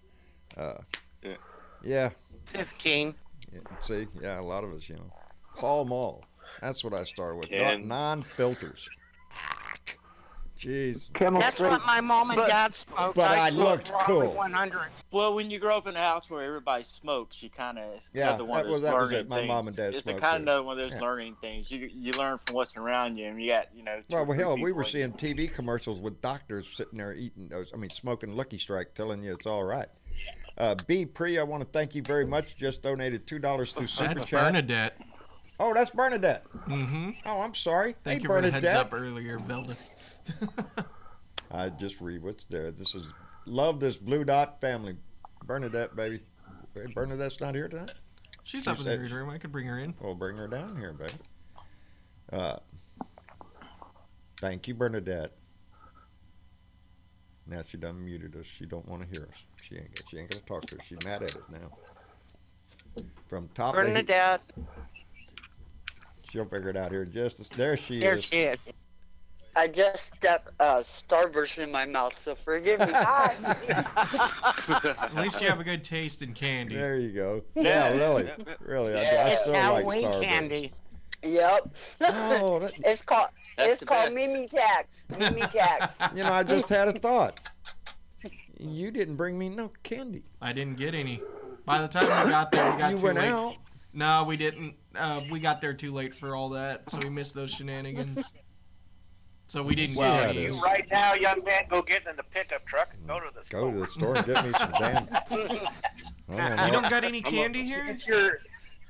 Yeah. 15. Yeah, see, a lot of us, Paul Mall. That's what I started with. Non-filters. Jeez. That's what my mom and dad smoked. But I looked cool. 100. Well, when you grow up in a house where everybody smokes, you kind of the one that's that was learning it. My things. mom and dad it's smoked. It's kind of one of those learning things. You learn from what's around you, and you got Well, hell, we were seeing TV commercials with doctors sitting there eating those. Smoking Lucky Strike, telling you it's all right. B. Pre, I want to thank you very much. Just donated $2 through Super That's Chat. Bernadette. Oh, that's Bernadette. Mm-hmm. Oh, I'm sorry. Thank you Bernadette. for the heads up earlier, Velda. I just read what's there. Love this Blue Dot family. Bernadette, baby. Bernadette's not here tonight? She's up in the room. I could bring her in. We'll bring her down here, baby. Thank you, Bernadette. Now she done muted us. She don't want to hear us. She ain't gonna talk to us. She's mad at it now. From top Bernadette. She'll figure it out here in just there she There is. she is. I just stuck Starburst in my mouth, so forgive me. Hi. At least you have a good taste in candy. There you go. Yeah, really. Really. I still like Starburst. Candy. Yep. Oh, it's called best. Mimi Tax. Mimi Tax. I just had a thought. You didn't bring me no candy. I didn't get any. By the time we got there, we got You too went late. out. No, we didn't. We got there too late for all that, so we missed those shenanigans. So we didn't get any. You right now, young man, go get in the pickup truck and go to the store. Go to the store and get me some damn. You don't got any candy here?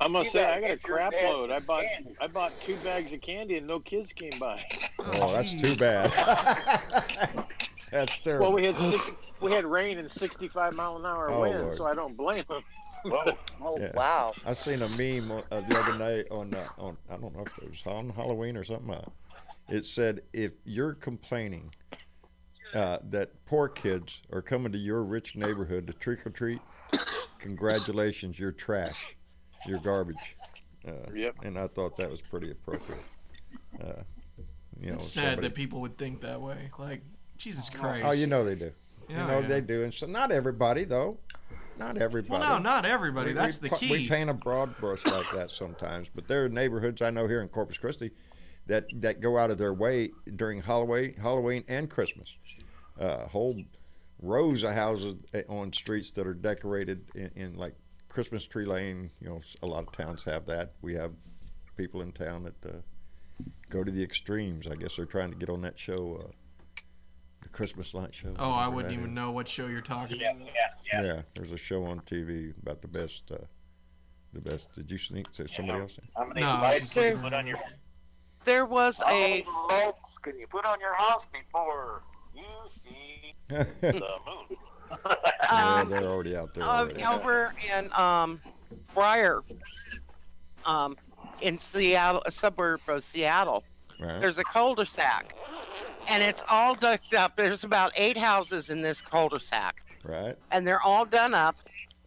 I'm gonna say I got a crap load. I bought 2 bags of candy and no kids came by. Oh, that's too bad. That's terrible. Well, we had rain and 65-mile-an-hour wind, Lord. so I don't blame them. Oh, Yeah. wow. I seen a meme the other night on I don't know if it was on Halloween or something. It said, if you're complaining that poor kids are coming to your rich neighborhood to trick or treat, congratulations, you're trash, you're garbage. Yep. And I thought that was pretty appropriate. It's sad that people would think that way. Like, Jesus Christ. Oh, they do. Yeah, they do. And so not everybody though. Not everybody. Well, no, not everybody. That's the key. We paint a broad brush like that sometimes, but there are neighborhoods I know here in Corpus Christi that go out of their way during Halloween and Christmas. Whole rows of houses on streets that are decorated in like Christmas tree lane. A lot of towns have that. We have people in town that go to the extremes. I guess they're trying to get on that show, the Christmas light show. Oh, I wouldn't even know what show you're talking about. Yeah, there's a show on TV about the best. Did you sneak to somebody else? How many No, lights it's can just you put on your There was a lights can you put on your house before you see the moon? Yeah, they're already out there. Already. over in Briar, in Seattle, a suburb of Seattle. Right. There's a cul-de-sac, and it's all ducked up. There's about 8 houses in this cul-de-sac, Right. and they're all done up.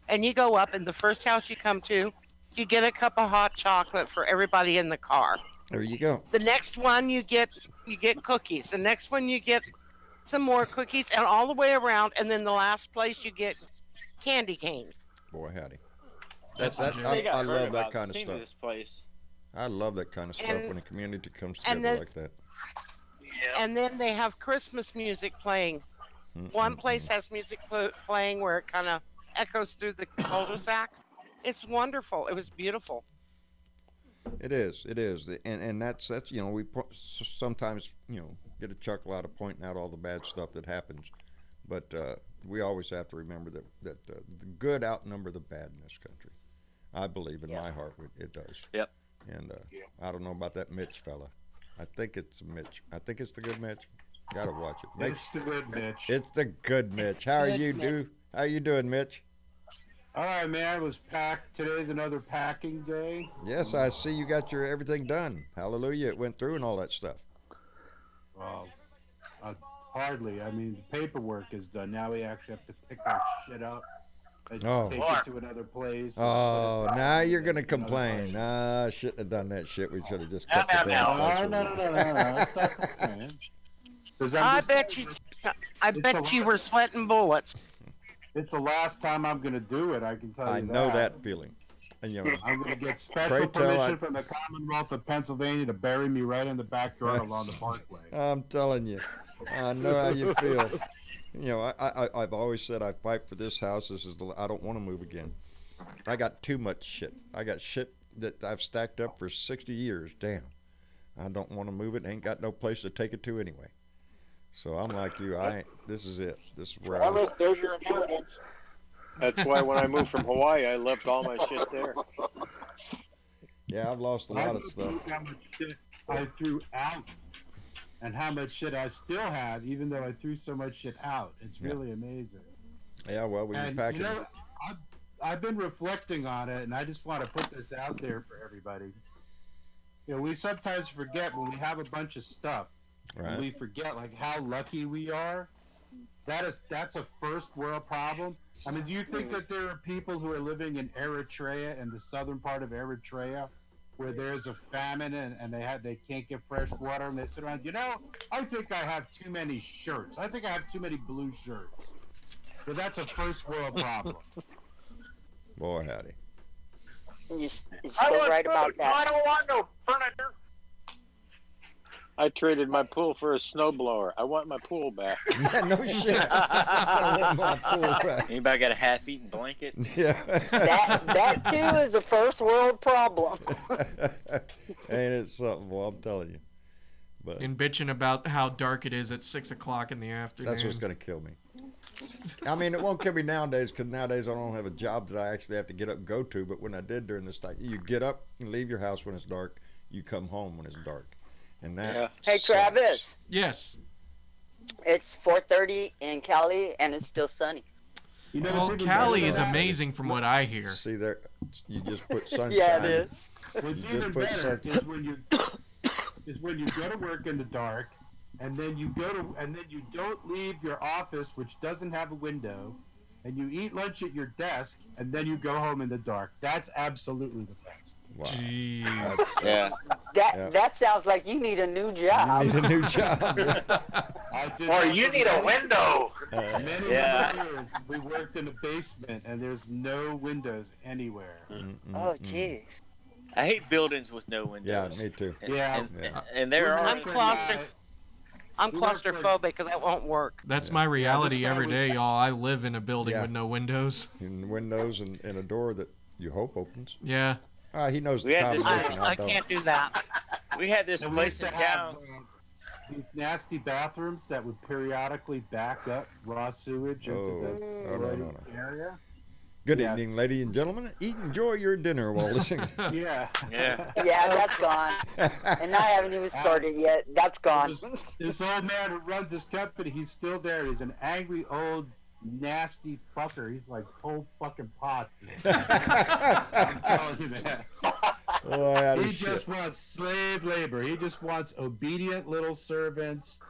And you go up, and the first house you come to, you get a cup of hot chocolate for everybody in the car. There you go. The next one you get cookies. The next one you get some more cookies, and all the way around. And then the last place you get candy cane. Boy, howdy. That's I love that kind of Seen stuff. This place. I love that kind of stuff when a community comes and together then- like that. And then they have Christmas music playing. One place has music playing where it kind of echoes through the cul-de-sac. It's wonderful. It was beautiful. It is, and that's we sometimes get a chuckle out of pointing out all the bad stuff that happens, but we always have to remember that the good outnumber the bad in this country. I believe in my heart it does. Yep. And I don't know about that Mitch fella. I think it's Mitch. I think it's the good Mitch. Gotta watch it. It's the good Mitch. It's the good Mitch. How are you, How you doing, Mitch? All right, man. It was packed. Today's another packing day. Yes, I see you got your everything done. Hallelujah. It went through and all that stuff. Well, hardly. I mean, the paperwork is done. Now we actually have to pick our shit up and Oh. take it to another place. Oh, now you're gonna complain. Nah, I shouldn't have done that shit. We should have just kept the damn place. No. It's not complaining. 'Cause I just bet saying, you. I bet you were sweating bullets. It's the last time I'm going to do it. I can tell you I know that feeling. And, you know, I'm going to get special permission from the Commonwealth of Pennsylvania to bury me right in the backyard along the parkway. I'm telling you, I know how you feel. You know, I've always said I fight for this house. I don't want to move again. I got too much shit. I got shit that I've stacked up for 60 years. Damn. I don't want to move it. Ain't got no place to take it to anyway. So I'm like you. This is it. This is where Unless there's your inheritance. That's why when I moved from Hawaii, I left all my shit there. Yeah, I've lost a lot of stuff. How much shit I threw out and how much shit I still have, even though I threw so much shit out. It's really amazing. Yeah, well, we And, pack you it. know, I've been reflecting on it, and I just want to put this out there for everybody. You know, we sometimes forget when we have a bunch of stuff. Right. We forget like how lucky we are. That's a first world problem. I mean, do you think that there are people who are living in Eritrea, in the southern part of Eritrea, where there's a famine and they can't get fresh water, and they sit around, you know, I think I have too many shirts. I think I have too many blue shirts. Well, that's a first world problem. Boy, howdy. You're so right about I that. don't want no furniture. I traded my pool for a snowblower. I want my pool back. Yeah, no shit. I want my pool back. Anybody got a half-eaten blanket? Yeah. That too is a first world problem. Ain't it something? Well, I'm telling you. But And bitching about how dark it is at 6 o'clock in the afternoon. that's what's gonna kill me. I mean, it won't kill me nowadays because nowadays I don't have a job that I actually have to get up and go to. But when I did during this time, you get up and leave your house when it's dark. You come home when it's dark. And that Hey, sucks. Travis. Yes. It's 4:30 in Cali, and it's still sunny. You know, Well, what's even Cali better is about it? amazing from what I hear. See there, you just put sunshine. Yeah, it is. What's You even just put better sun- is when you go to work in the dark, and then you don't leave your office, which doesn't have a window, and you eat lunch at your desk, and then you go home in the dark. That's absolutely the best. Wow. Jeez. Yeah. That sounds like you need a new job. You need a new job. I did Or that you for need a many- window. Many Yeah. years, we worked in a basement, and there's no windows anywhere. Oh, jeez. I hate buildings with no Yeah, windows. me too. And, Yeah. and, Yeah. and there are. I'm I'm We work for- claustrophobic, and that won't work. That's my reality guy every was- day, y'all. I live in a building Yeah. with no windows. And windows and a door that you hope opens. Yeah. He knows We the had this- combination. I don't. can't do that. We had this And we place used in to have town. these nasty bathrooms that would periodically back up raw sewage into Oh, the no, no, no. area. Good Yeah. evening, ladies and gentlemen. Enjoy your dinner while listening. Yeah. Yeah. Yeah, that's gone. And I haven't even started yet. That's gone. This old man who runs this company, he's still there. He's an angry old nasty fucker. He's like whole fucking pot. I'm telling you, man. Oh, howdy He shit. just wants slave labor. He just wants obedient little servants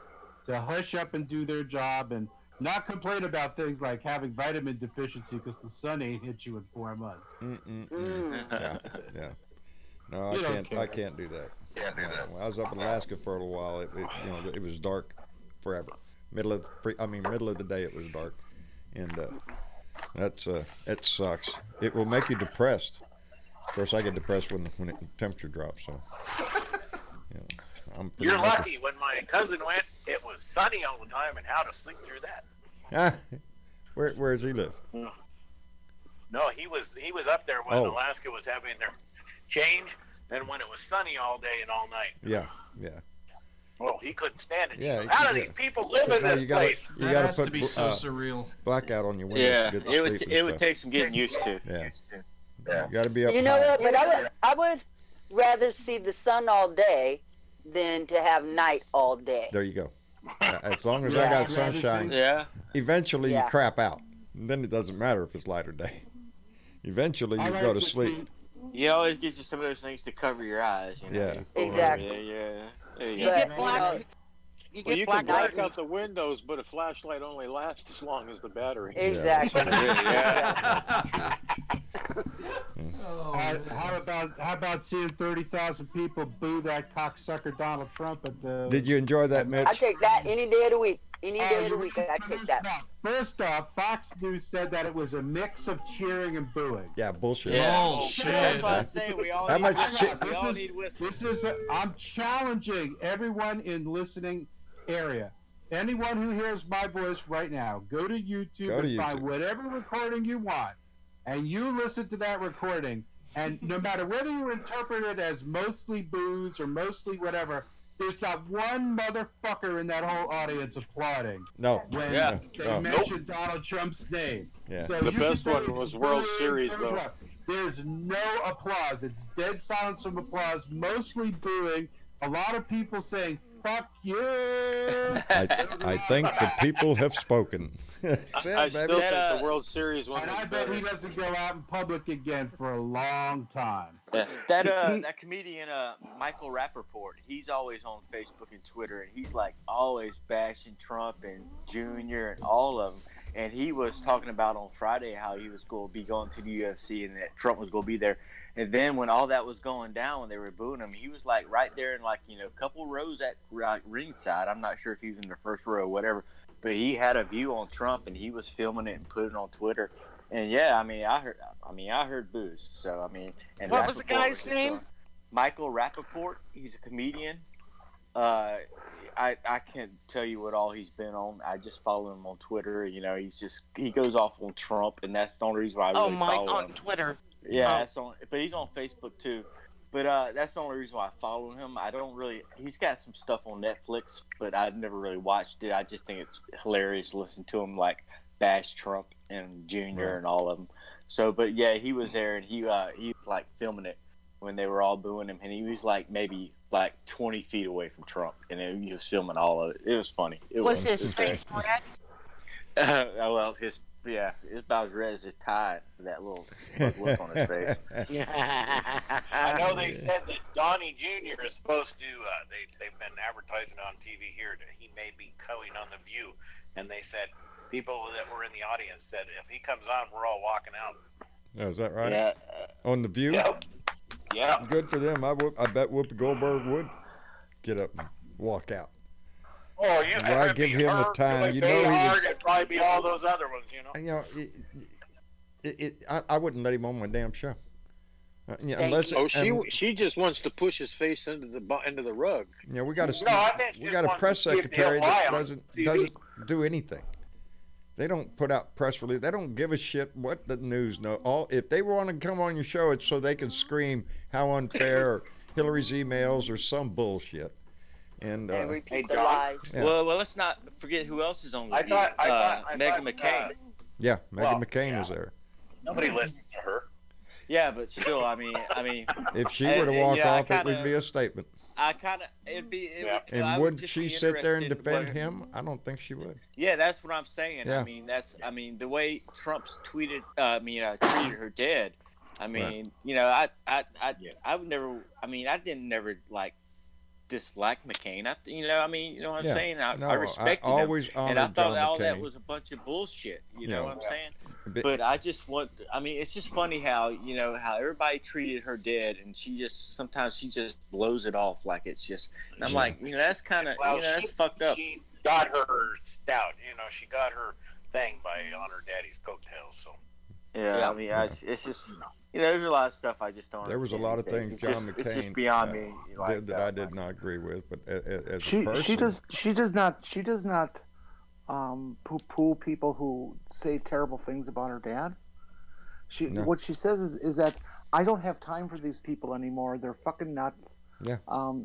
to hush up and do their job and not complain about things like having vitamin deficiency because the sun ain't hit you in 4 months. Yeah, yeah. No, You don't I care. can't do that. When I was up in Alaska for a little while, it was dark forever. Middle of the day it was dark, and that sucks. It will make you depressed. Of course, I get depressed when the temperature drops. So, I'm pretty You're much- lucky. When my cousin went, it was sunny all the time, and how to sleep through that? Where does he live? No, he was up there when Oh. Alaska was having their change, and when it was sunny all day and all night. Yeah. Well, he couldn't stand it. He Yeah, goes, how do yeah. these people live in No, this you gotta- place? You That got has to to be put so surreal. blackout on your windows Yeah. to get to It would. sleep and It would stuff. take some getting used to. Yeah. You got to be up You know high. what? But I would rather see the sun all day than to have night all day. There you go. As long as I Yeah, got I'd rather sunshine, Yeah. eventually Yeah. you crap out. And then it doesn't matter if it's light or day. Eventually I you like go to to sleep. You always get you some of those things to cover your eyes. You know? Yeah. Exactly. Yeah. There you You go. But, get black. You Well, get you black can black curtains. out the windows, but a flashlight only lasts as long as the battery. Exactly. How about seeing 30,000 people boo that cocksucker Donald Trump at the? Did you enjoy that, Mitch? I take that any day of the week. Any day of the week, I take that. First off, Fox News said that it was a mix of cheering and booing. Yeah, bullshit. Bullshit. That's what I say. We all How need much whistles. shit- We all need whistles. I'm challenging everyone in listening area. Anyone who hears my voice right now, go to YouTube and find whatever recording you want, and you listen to that recording. And no matter whether you interpret it as mostly boos or mostly whatever, there's not one motherfucker in that whole audience applauding. No. When they mentioned Donald Trump's name. Yeah. So The you best can say one it's was World booing, Series, though. There's no applause. It's dead silence from applause, mostly booing. A lot of people saying, fuck you. I think the people have spoken. That's it, I baby. still think the World Series one And was I bet he better. doesn't go out in public again for a long time. Yeah. That comedian Michael Rappaport, he's always on Facebook and Twitter, and he's like always bashing Trump and Junior and all of them. And he was talking about on Friday how he was going to be going to the UFC and that Trump was going to be there. And then when all that was going down, when they were booing him, he was like right there in like, you know, a couple rows at ringside. I'm not sure if he was in the first row or whatever, but he had a view on Trump and he was filming it and putting it on Twitter. And yeah, I heard boos. So I mean, and What was the Rappaport guy's just name? going- Michael Rappaport. He's a comedian. I can't tell you what all he's been on. I just follow him on Twitter. You know, he goes off on Trump, and that's the only reason why I really Mike follow on him. Twitter. Yeah, but he's on Facebook too. But that's the only reason why I follow him. I don't really. He's got some stuff on Netflix, but I've never really watched it. I just think it's hilarious to listen to him like bash Trump and Junior and all of them. So, but yeah, he was there and he was like filming it when they were all booing him, and he was like maybe like 20 feet away from Trump, and he was filming all of it. It was funny. Was his face red? Well, his about as red as his tie. That little smug look on his face. I know they said that Donnie Jr. is supposed to. They've been advertising on TV here that he may be going on The View, and they said people that were in the audience said if he comes on, we're all walking out. Oh, is that right? Yeah. On The View? Yep. Yeah. Good for them. I bet Whoopi Goldberg would get up and walk out. Oh, you Why give him the time? You know, it'd probably be all those other ones, you know. You know, I wouldn't let him on my damn show. Unless she just wants to push his face into the rug. Yeah, we got a press secretary that doesn't do anything. They don't put out press release. They don't give a shit what the news know. If they want to come on your show, it's so they can scream how unfair or Hillary's emails or some bullshit. And repeat the lies. Yeah. Well, let's not forget who else is on the view. Meghan McCain. Yeah, Meghan McCain is there. Nobody listens to her. Yeah, but still, I mean, if she were to walk off, it would be a statement. And would she sit there and defend him? I don't think she would. Yeah, that's what I'm saying. Yeah. I mean, the way Trump's treated her dead. I mean, you know, I would never. I mean, I didn't never like dislike McCain. You know what I'm saying? I respected him, and I thought all that was a bunch of bullshit. You know what I'm saying? But I just want. I mean, it's just funny how how everybody treated her dead, and sometimes she just blows it off like it's just. And I'm like, that's kind of that's fucked up. She got her stout. She got her thing on her daddy's coattails. So. Yeah, I mean, it's just. There's a lot of stuff I just don't. There was a lot of things John McCain it's just beyond me. Did that I did not agree with, but as she a person, she does not poo-poo people who say terrible things about her dad. What she says is that I don't have time for these people anymore. They're fucking nuts. Yeah.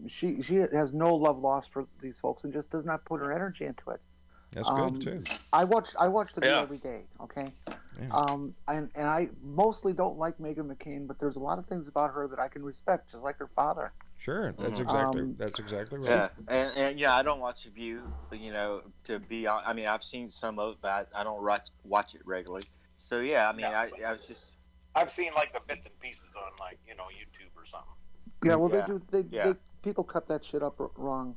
She has no love lost for these folks and just does not put her energy into it. That's good too. I watch the View every day. Okay. Yeah. And I mostly don't like Meghan McCain, but there's a lot of things about her that I can respect, just like her father. Sure, that's exactly right. Yeah, and I don't watch The View, to be honest. I mean, I've seen some of it, but I don't watch it regularly. So yeah, I mean, I was just. I've seen like the bits and pieces on YouTube or something. Yeah, well, they people cut that shit up wrong.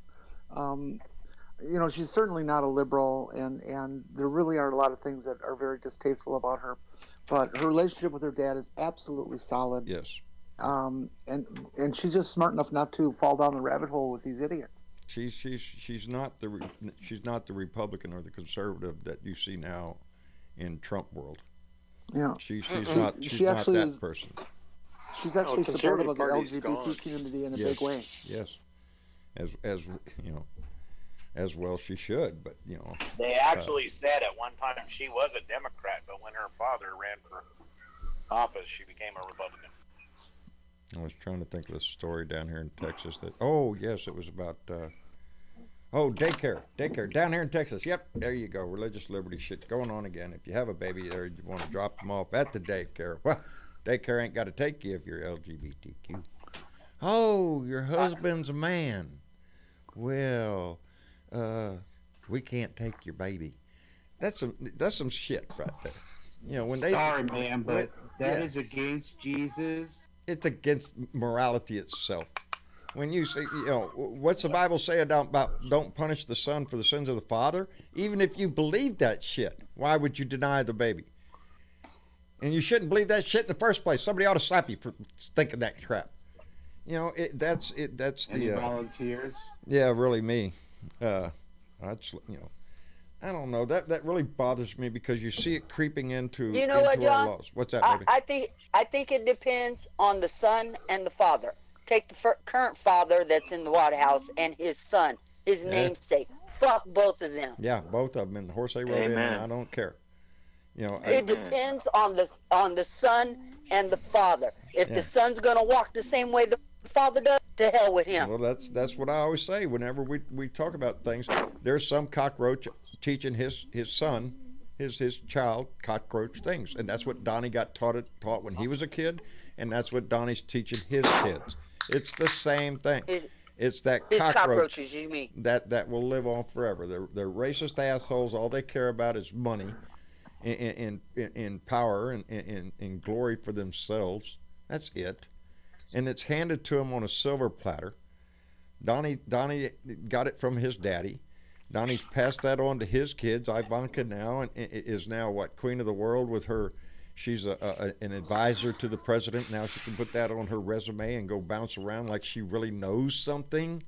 you know, she's certainly not a liberal, and there really are a lot of things that are very distasteful about her. But her relationship with her dad is absolutely solid. Yes. And she's just smart enough not to fall down the rabbit hole with these idiots. She's not the Republican or the conservative that you see now in Trump world. Yeah. She's not that person. She's actually supportive of the LGBT community in a big way. Yes. As you know, as well she should, but you know. They actually said at one time she was a Democrat, but when her father ran for office, she became a Republican. I was trying to think of the story down here in Texas that. Oh yes, it was about. Daycare down here in Texas. Yep, there you go. Religious liberty shit going on again. If you have a baby there, you want to drop them off at the daycare. Well, daycare ain't got to take you if you're LGBTQ. Oh, your husband's a man. Well, we can't take your baby. That's some shit right there. You know when they. Sorry, man, but that is against Jesus. It's against morality itself. When you say, you know, what's the Bible say about don't punish the son for the sins of the father? Even if you believe that shit, why would you deny the baby? And you shouldn't believe that shit in the first place. Somebody ought to slap you for thinking that crap. You know, that's Any volunteers? Yeah, really me. That's, you know, I don't know. That really bothers me because you see it creeping into You know what, John? our laws. What's that, baby? I think it depends on the son and the father. Take the current father that's in the White House and his son, his namesake. Fuck both of them. Yeah, both of them. And the horse they rode in, and I don't care. You know, it depends on the son and the father. If the son's gonna walk the same way the father does, to hell with him. Well, that's what I always say whenever we talk about things. There's some cockroach teaching his son, his child, cockroach things, and that's what Donnie got taught when he was a kid, and that's what Donnie's teaching his kids. It's the same thing. It's that cockroaches, you mean? That will live on forever. They're racist assholes. All they care about is money, in power, and in glory for themselves. That's it, and it's handed to them on a silver platter. Donnie got it from his daddy. Donnie's passed that on to his kids. Ivanka now is now what, queen of the world with her. She's an advisor to the president. Now she can put that on her resume and go bounce around like she really knows something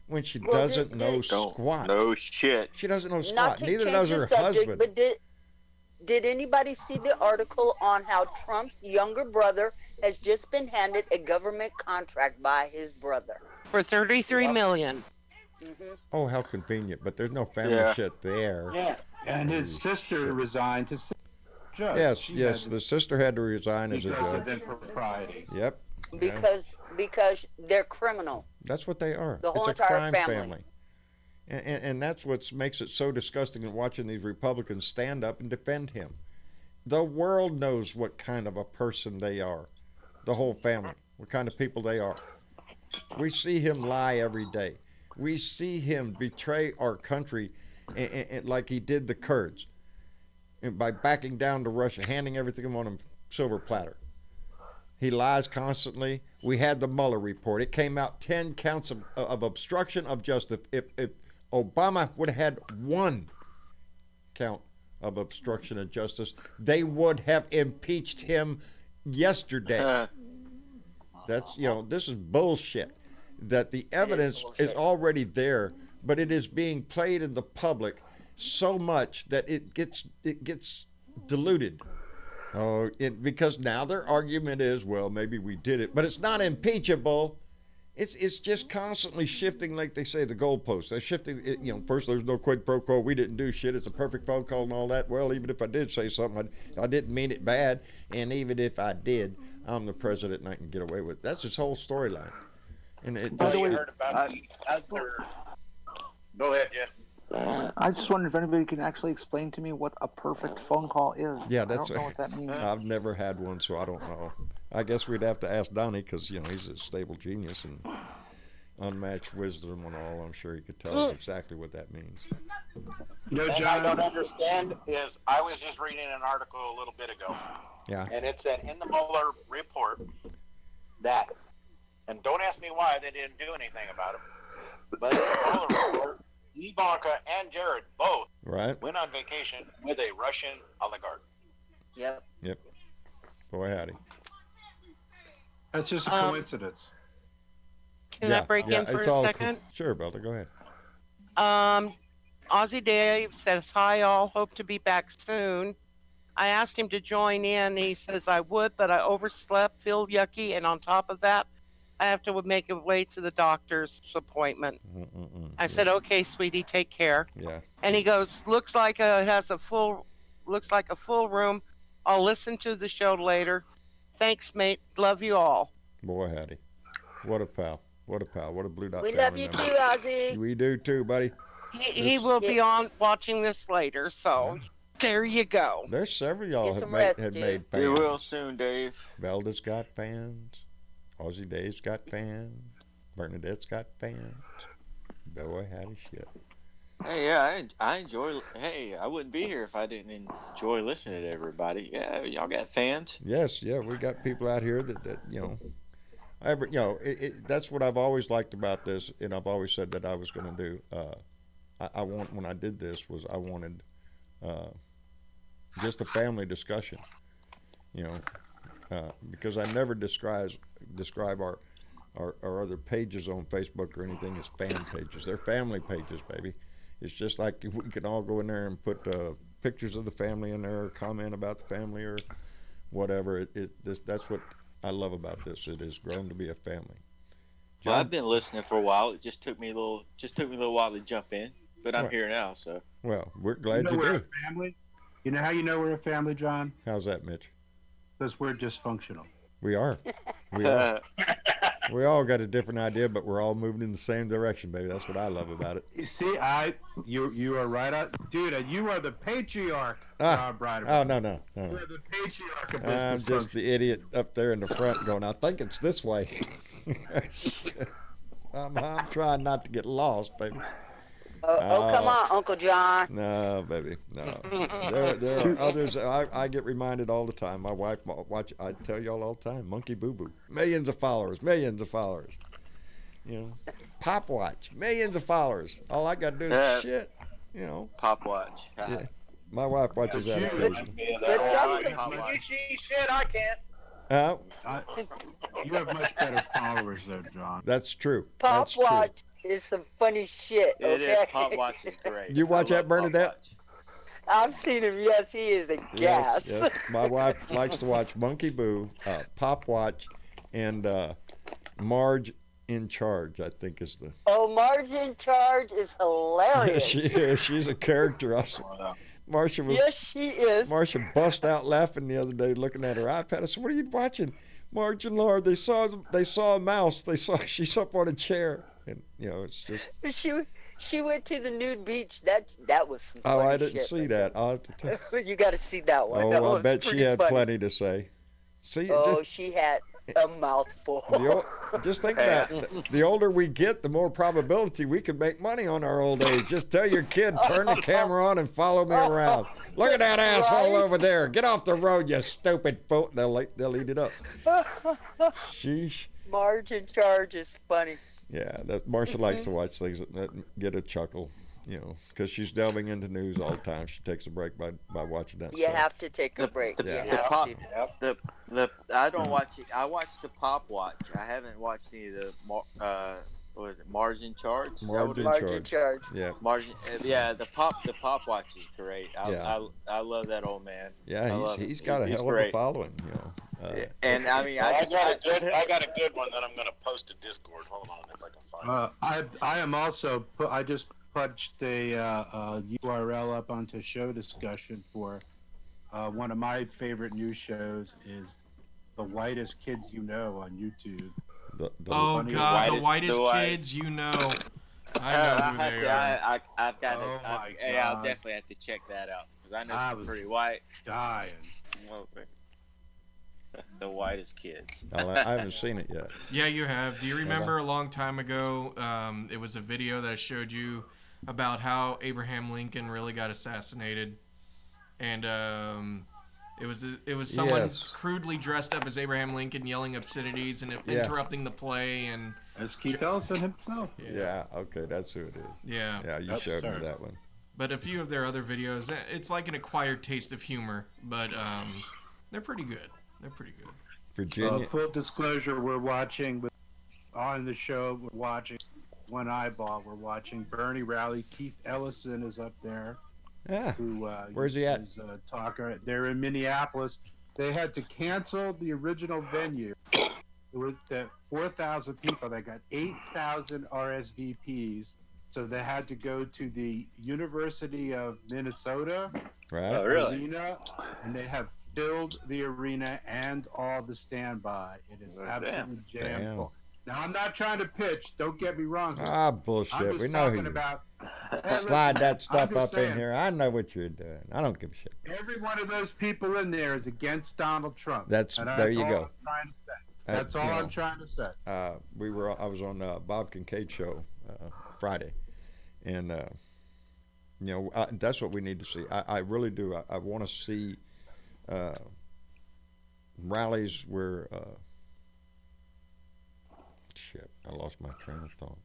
when she doesn't know squat. No shit. She doesn't know squat. Neither does her husband. But did anybody see the article on how Trump's younger brother has just been handed a government contract by his brother? For $33 million. Mm-hmm. Oh, how convenient. But there's no family shit there. Yeah, and his sister resigned to judge. Yes, the sister had to resign as a because judge. of impropriety. Yep. Because they're criminal. That's what they are. The whole it's a entire crime family. And that's what makes it so disgusting in watching these Republicans stand up and defend him. The world knows what kind of a person they are. The whole family. What kind of people they are. We see him lie every day. We see him betray our country and like he did the Kurds. And by backing down to Russia, handing everything on a silver platter. He lies constantly. We had the Mueller report. It came out 10 counts of obstruction of justice. If Obama would have had one count of obstruction of justice, they would have impeached him yesterday. That's, this is bullshit. That the evidence is already there, but it is being played in the public so much that it gets diluted. Because now their argument is, well, maybe we did it, but it's not impeachable. It's just constantly shifting, like they say, the goalposts. They're shifting. First there's no quid pro quo. We didn't do shit. It's a perfect phone call and all that. Well, even if I did say something, I didn't mean it bad. And even if I did, I'm the president and I can get away with it. That's his whole storyline. And it just, heard about the other. Go ahead, Jeff. I just wonder if anybody can actually explain to me what a perfect phone call is. Yeah, I don't know what that means. I've never had one, so I don't know. I guess we'd have to ask Donnie because he's a stable genius and unmatched wisdom and all. I'm sure he could tell us exactly what that means. John, I don't understand is I was just reading an article a little bit ago. Yeah. And it said in the Mueller report that, and don't ask me why they didn't do anything about it, but in the Mueller report Ivanka and Jared both Right. went on vacation with a Russian oligarch. Yep. Yep. Boy, howdy. That's just a coincidence. Can I break in for it's a all second? Sure, Belta, go ahead. Ozzie Dave says, hi, all. Hope to be back soon. I asked him to join in. He says I would, but I overslept, feel yucky, and on top of that, I have to make a way to the doctor's appointment. I said, okay, sweetie, take care. Yeah. And he goes, looks like it has a full room. I'll listen to the show later. Thanks, mate. Love you all. Boy, howdy. What a pal. What a pal. What a Blue Dot We family love you member. too, Ozzy. We do too, buddy. He will be on watching this later, so there you go. There's several of y'all Get have some made, rest, had dude. made We fans. will soon, Dave. Velda's got fans. Ozzie Dave's got fans. Bernadette's got fans. Boy, howdy shit. Hey, yeah, I enjoy. Hey, I wouldn't be here if I didn't enjoy listening to everybody. Yeah, y'all got fans. Yes, yeah, we got people out here that you know, that's what I've always liked about this, and I've always said that I was going to do. I want, when I did this, was I wanted just a family discussion, you know, because I never describe our other pages on Facebook or anything as fan pages. They're family pages, baby. It's just like we can all go in there and put pictures of the family in there, or comment about the family, or whatever. That's what I love about this. It has grown to be a family. John? Well, I've been listening for a while. It just took me a little while to jump in, but I'm here now. So. Well, we're glad you we're do. a family. You know how you know we're a family, John? How's that, Mitch? Because we're dysfunctional. We are. We are. We all got a different idea, but we're all moving in the same direction, baby. That's what I love about it. You see, you are right on, dude. You are the patriarch, Brian. Oh no. You are the patriarch of I'm business. just the idiot up there in the front going, I think it's this way. I'm trying not to get lost, baby. Oh, come on, Uncle John. No, baby, no. There are others. I get reminded all the time. My wife I tell y'all all the time. Monkey Boo Boo, millions of followers. You know, Pop Watch, millions of followers. All I got to do is shit. You know, Pop Watch. Yeah. My wife watches that occasionally. You see shit, I can't. You have much better followers, though, John. That's true. Pop That's Watch is some funny shit. Okay. It is. Pop Watch is great. You watch that, Bernadette? I've seen him. Yes, he is a gas. Yes. My wife likes to watch Monkey Boo, Pop Watch, and Marge in Charge, I think is the. Oh, Marge in Charge is hilarious. She is. She's a character. I swear. Marsha was. Yes, she is. Marsha bust out laughing the other day, looking at her iPad. I said, "What are you watching?" Marge and Laura. They saw a mouse. She's up on a chair, and you know it's just. She went to the nude beach. That was some Oh, funny I didn't shit see right that. there. I'll have to tell. You got to see that one. That Oh, I was bet she pretty had funny. plenty to say. See, Oh, she had a mouthful. just think about it. The older we get, the more probability we can make money on our old age. Just tell your kid, turn the camera on and follow me around. Look at that asshole over there. Get off the road, you stupid fool. They'll eat it up. Sheesh. Marge in Charge is funny. Yeah, Marsha likes to watch things that get a chuckle, you know, because she's delving into news all the time. She takes a break by watching that You stuff. have to take a break. I don't watch it. I watch the Pop Watch. I haven't watched any of the what is it, Marge in Charge? Marge in Charge. Yeah. Yeah, the Pop Watch is great. I love that old man. Yeah, he's got a hell of a following, you know. And I mean, I got a good one that I'm going to post to Discord. Hold on, if I can find it. I am also. I just punched a URL up onto show discussion for one of my favorite news shows is The Whitest Kids You Know on YouTube. The whitest kids you know. I know who they are. I've got to. I'll definitely have to check that out because I know some pretty white. Dying. The whitest kids. I haven't seen it yet. Yeah, you have. Do you remember a long time ago? It was a video that I showed you about how Abraham Lincoln really got assassinated, and It was someone Yes. crudely dressed up as Abraham Lincoln yelling obscenities and interrupting the play, and That's Keith Ellison himself. Yeah, okay, that's who it is. Yeah. Yeah, you showed me that one. But a few of their other videos, it's like an acquired taste of humor, but they're pretty good. They're pretty good. Virginia. Full disclosure, we're watching on the show. We're watching One Eyeball. We're watching Bernie Rally. Keith Ellison is up there. Yeah. Who? Where's he at? Is a talker. They're in Minneapolis. They had to cancel the original venue. It was the 4,000 people. They got 8,000 RSVPs. So they had to go to the University of Minnesota arena, and they have filled the arena and all the standby. It is absolutely jam full. Now, I'm not trying to pitch. Don't get me wrong. Bullshit. We know who you slide that stuff up in here. I know what you're doing. I don't give a shit. Every one of those people in there is against Donald Trump. There you go. That's all I'm trying to say. I was on Bob Kincaid's show Friday, and that's what we need to see. I really do. I want to see rallies where shit. I lost my train of thought.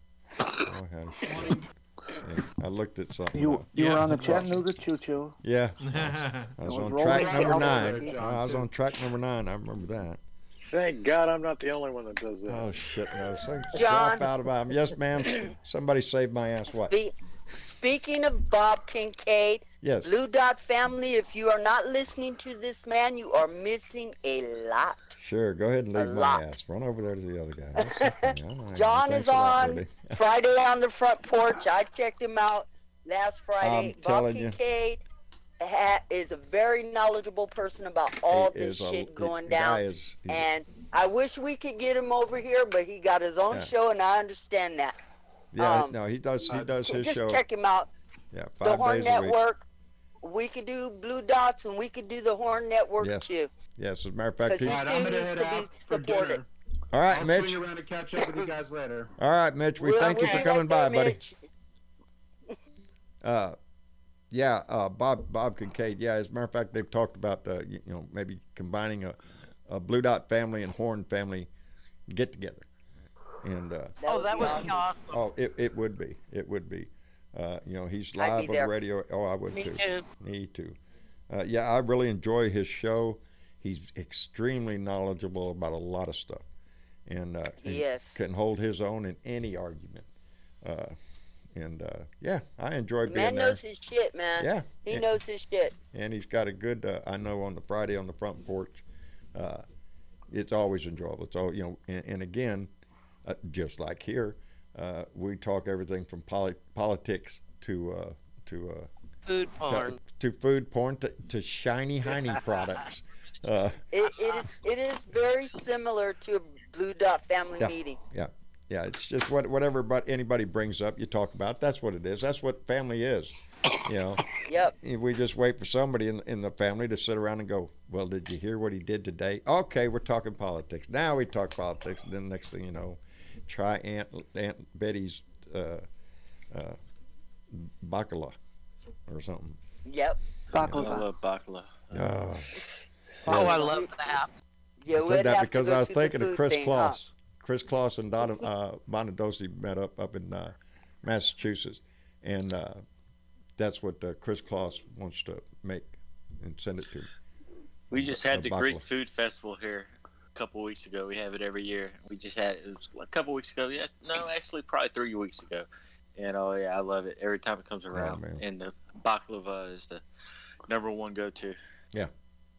I looked at something. You were on the Chattanooga Choo Choo. Yeah. I was on track number 9. I was on track number 9. I remember that. Thank God I'm not the only one that does that. Oh, shit. No. John. Drop out of my... Yes, ma'am. Somebody saved my ass. What? Speaking of Bob Kincaid, yes. Blue Dot family, if you are not listening to this man, you are missing a lot. Sure, go ahead and leave my ass. Run over there to the other guy. John is on Friday on the front porch. I checked him out last Friday. Bob Kincaid is a very knowledgeable person about all this shit going down. And I wish we could get him over here, but he got his own show, and I understand that. Yeah, no, he does his show. Just check him out. Yeah, 5 the Horn days a week. Network. We could do Blue Dots, and we could do the Horn Network too. Yes, as a matter of fact, I'm going to head out for dinner. All right, I'll Mitch. swing around and catch up with you guys later. All right, Mitch. We thank you for coming by, buddy. Bob Kincaid. Yeah, as a matter of fact, they've talked about maybe combining a Blue Dot family and Horn family get together. And that would be awesome. Oh, it would be. It would be. He's live on the radio. Oh, I would too. Me too. I really enjoy his show. He's extremely knowledgeable about a lot of stuff, and he can hold his own in any argument. I enjoy being there. Man knows his shit, man. Yeah, he knows his shit. And he's got a good. I know on the Friday on the front porch, it's always enjoyable. It's all and again, just like here, we talk everything from politics to food porn, to food porn to shiny hiney products. It is very similar to a Blue Dot family meeting. Yeah, it's just whatever anybody brings up, you talk about. That's what it is. That's what family is. Yep. We just wait for somebody in the family to sit around and go, well, did you hear what he did today? Okay, we're talking politics. Now we talk politics. And then next thing you know, try Aunt Betty's bacala or something. Yep. Bacala. I love bacala. Oh, I love that. Yeah, I said that because I was thinking of Chris Kloss. Chris Kloss and Donna Bonadosi met up in Massachusetts, and that's what Chris Kloss wants to make and send it to. We just had the Greek Food Festival here a couple weeks ago. We have it every year. We just had it was a couple weeks ago. Yeah, no, actually probably 3 weeks ago. And I love it every time it comes around. And the baklava is the #1 go-to.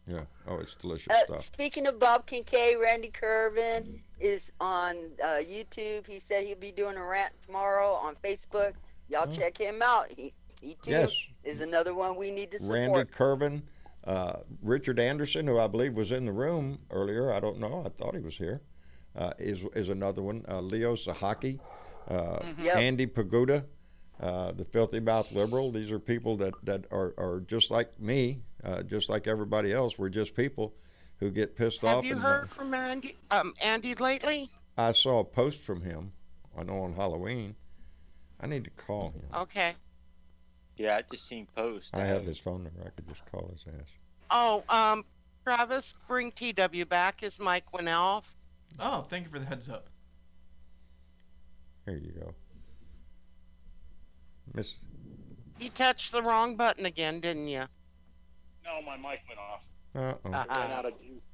Yeah, it's delicious stuff. Speaking of Bob Kincaid, Randy Kervin is on YouTube. He said he'll be doing a rant tomorrow on Facebook. Y'all check him out. He too is another one we need to support. Randy Kervin, Richard Anderson, who I believe was in the room earlier. I don't know. I thought he was here. Is another one. Leo Sahaki, Andy Pagoda, the Filthy Mouth Liberal. These are people that are just like me. Just like everybody else, we're just people who get pissed off. Have you heard from Andy lately? I saw a post from him, I know on Halloween. I need to call him. Okay. Yeah, I just seen posts. I have his phone number. I could just call his ass. Oh, Travis, bring TW back. His mic went off. Oh, thank you for the heads up. There you go. Miss. You touched the wrong button again, didn't you? No, my mic went off. Uh-oh. It ran out of juice.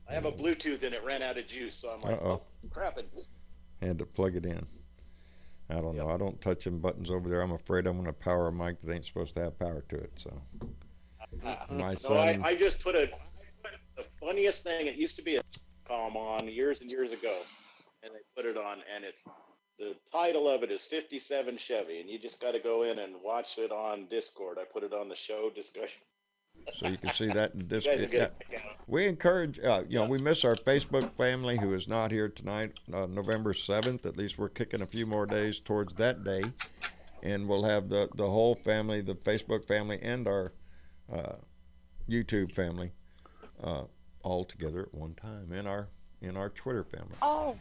I have a Bluetooth and it ran out of juice, so I'm like, oh, crap. Had to plug it in. I don't know. I don't touch them buttons over there. I'm afraid I'm going to power a mic that ain't supposed to have power to it. So, my son. I just put the funniest thing. It used to be a column on years and years ago, and they put it on, and the title of it is 57 Chevy, and you just got to go in and watch it on Discord. I put it on the show discussion. So you can see that in Discord. Yeah. We encourage, we miss our Facebook family who is not here tonight, November 7th. At least we're kicking a few more days towards that day. And we'll have the whole family, the Facebook family and our YouTube family all together at one time in our Twitter family. Oh,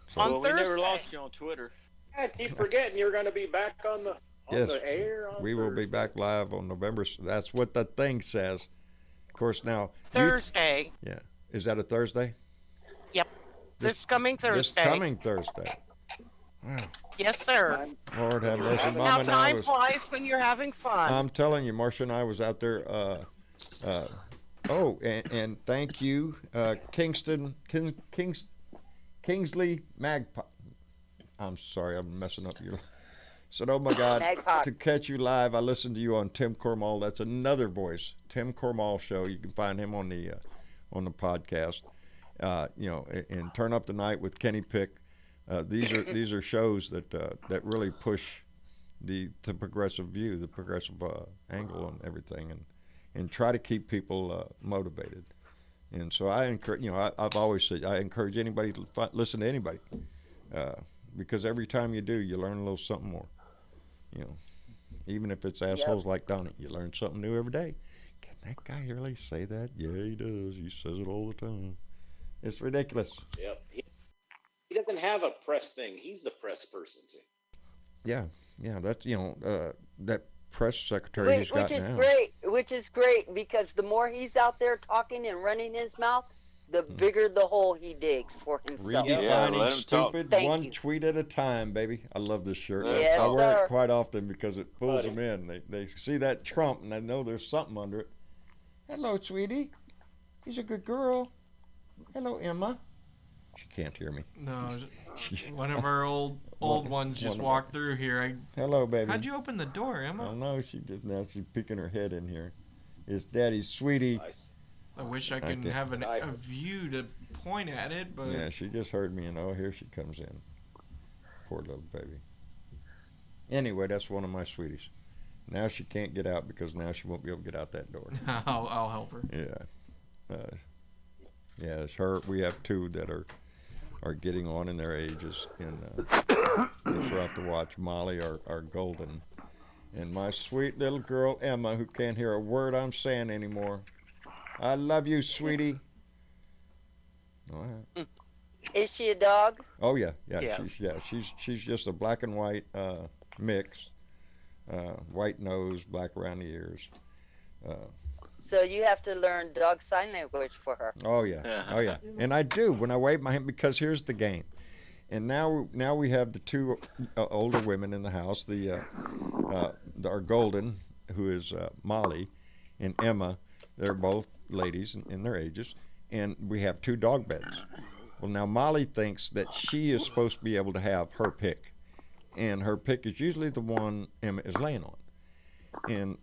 so, well, we never lost you on Twitter. I keep forgetting you're going to be back on the air. We will be back live on November. That's what the thing says. Of course, now Thursday. Yeah, is that a Thursday? Yep. This coming Thursday. This coming Thursday. Wow. Yes, sir. Lord have mercy, Mama. Now time flies when you're having fun. I'm telling you, Marcia and I was out there. And thank you, Kingsley Magpie. I'm sorry, I'm messing up your. Said, oh my God, to catch you live, I listened to you on Tim Cormall. That's another voice, Tim Cormall show. You can find him on the podcast. And Turn Up the Night with Kenny Pick. These are shows that really push the progressive view, the progressive angle on everything, and try to keep people motivated. And so I encourage, I've always said I encourage anybody to listen to anybody, because every time you do, you learn a little something more. Even if it's assholes like Donnie, you learn something new every day. Can that guy really say that? Yeah, he does. He says it all the time. It's ridiculous. Yep. He doesn't have a press thing. He's the press person. See? Yeah. That's that press secretary he's got now. Which is great because the more he's out there talking and running his mouth, the bigger the hole he digs for himself. Redefining stupid one tweet at a time, baby. I love this shirt. Yes, I wear it quite often because it pulls them in. They see that Trump and they know there's something under it. Hello, sweetie. He's a good girl. Hello, Emma. She can't hear me. No, one of our old ones just walked through here. Hello, baby. How'd you open the door, Emma? I don't know. She's peeking her head in here. It's Daddy's sweetie. I wish I could have a view to point at it, but... Yeah, she just heard me, and here she comes in. Poor little baby. Anyway, that's one of my sweeties. Now she can't get out because now she won't be able to get out that door. I'll help her. Yeah. It's her. We have two that are getting on in their ages, and it's rough to watch. Molly, our golden, and my sweet little girl, Emma, who can't hear a word I'm saying anymore. I love you, sweetie. All right. Is she a dog? Oh yeah. She's just a black and white mix, white nose, black around the ears. So you have to learn dog sign language for her. Oh yeah. And I do when I wave my hand because here's the game. And now we have the two older women in the house. Our golden, who is Molly, and Emma. They're both ladies in their ages, and we have two dog beds. Well, now Molly thinks that she is supposed to be able to have her pick, and her pick is usually the one Emma is laying on. And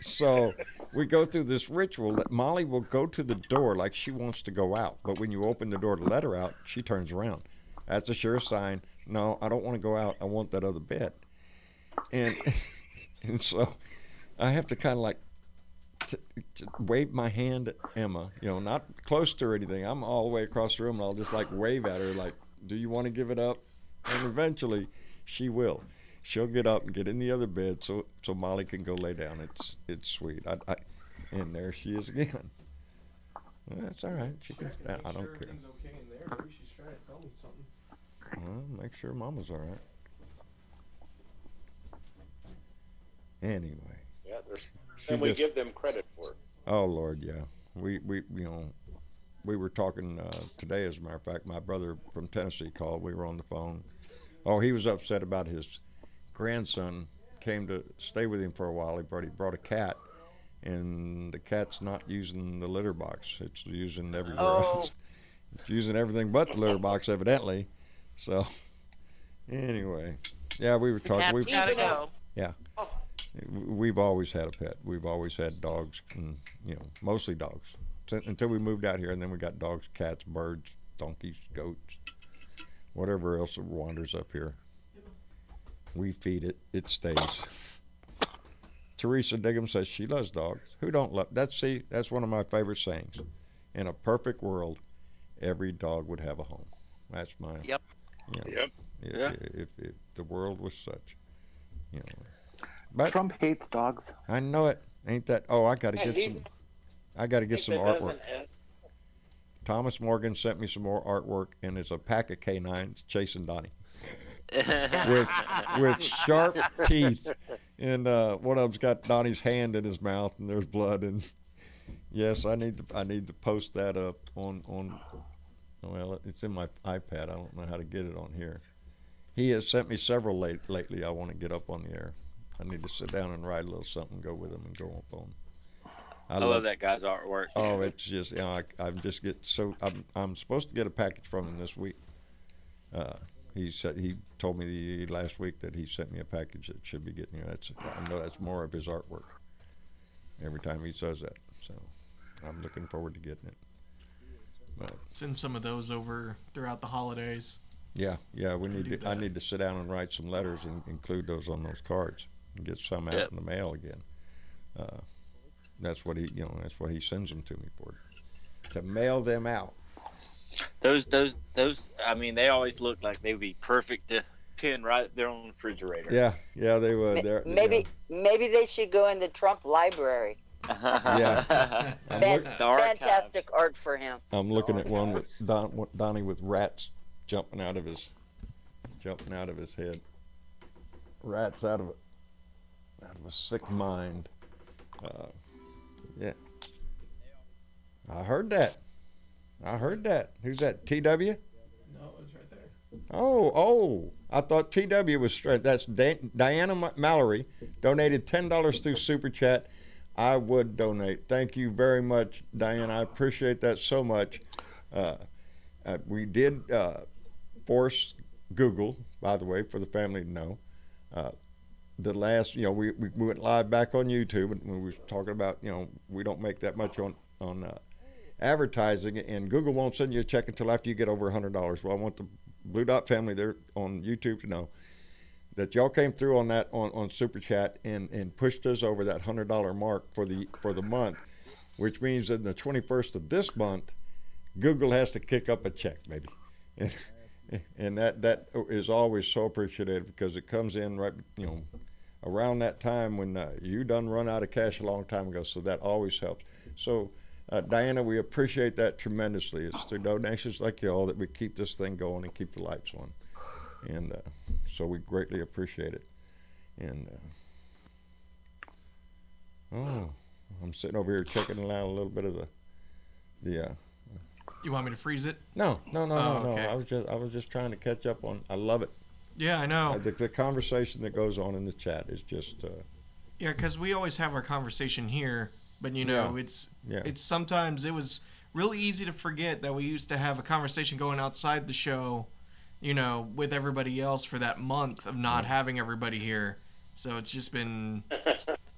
so we go through this ritual that Molly will go to the door like she wants to go out, but when you open the door to let her out, she turns around. That's a sure sign. No, I don't want to go out. I want that other bed. And so I have to kind of like to wave my hand at Emma, not close to her or anything. I'm all the way across the room, and I'll just like wave at her like, do you want to give it up? And eventually she will. She'll get up and get in the other bed so Molly can go lay down. It's sweet. And there she is again. Well, that's all right. She can stand. I don't care. Okay in there. Maybe she's trying to tell me something. Well, make sure Mama's all right. Anyway. Yeah, than we give them credit for. Oh Lord, yeah. We were talking today, as a matter of fact. My brother from Tennessee called. We were on the phone. Oh, he was upset about his grandson came to stay with him for a while. He brought a cat, and the cat's not using the litter box. It's using everywhere else. It's using everything but the litter box, evidently. So, anyway, yeah, we were talking. Cat's gotta go. Yeah, we've always had a pet. We've always had dogs, and mostly dogs, until we moved out here, and then we got dogs, cats, birds, donkeys, goats, whatever else wanders up here. We feed it; it stays. Teresa Diggum says she loves dogs. Who don't love? That's one of my favorite sayings. In a perfect world, every dog would have a home. That's my. Yep. Yep. If the world was such, But Trump hates dogs. I know it. Ain't that? Oh, I got to get some. I got to get some artwork. Thomas Morgan sent me some more artwork, and it's a pack of canines chasing Donnie. with sharp teeth, and one of them's got Donnie's hand in his mouth, and there's blood. And yes, I need to post that up on. Well, it's in my iPad. I don't know how to get it on here. He has sent me several lately. I want to get up on the air. I need to sit down and write a little something, go with him, and go up on. I love that guy's artwork. Oh, it's just I just get so I'm supposed to get a package from him this week. He told me last week that he sent me a package that should be getting here. I know that's more of his artwork. Every time he says that, so I'm looking forward to getting it. But, send some of those over throughout the holidays. Yeah, we need to. I need to sit down and write some letters and include those on those cards and get some out in the mail again. That's what he sends them to me for, to mail them out. Those. I mean, they always look like they would be perfect to pin right there on the refrigerator. Yeah, they would. Maybe they should go in the Trump library. Yeah, fantastic art for him. I'm looking at one with Donnie with rats jumping out of his head. Rats out of a sick mind. Yeah. I heard that. Who's that? TW? No, it was right there. Oh, I thought TW was straight. That's Diana Mallory donated $10 through Super Chat. I would donate. Thank you very much, Diana. I appreciate that so much. We did force Google, by the way, for the family to know. The last, we went live back on YouTube, and we were talking about, we don't make that much on advertising, and Google won't send you a check until after you get over $100. Well, I want the Blue Dot family there on YouTube to know that y'all came through on that on Super Chat and pushed us over that $100 mark for the month, which means that the 21st of this month, Google has to kick up a check, maybe. And that is always so appreciated because it comes in right, around that time when you done run out of cash a long time ago. So that always helps. So Diana, we appreciate that tremendously. It's through donations like y'all that we keep this thing going and keep the lights on. And so we greatly appreciate it. And I'm sitting over here checking out a little bit of the You want me to freeze it? No. Okay. I was just trying to catch up on. I love it. Yeah, I know. The conversation that goes on in the chat is just. Yeah, because we always have our conversation here, but it's sometimes it was really easy to forget that we used to have a conversation going outside the show, with everybody else for that month of not having everybody here. So it's just been.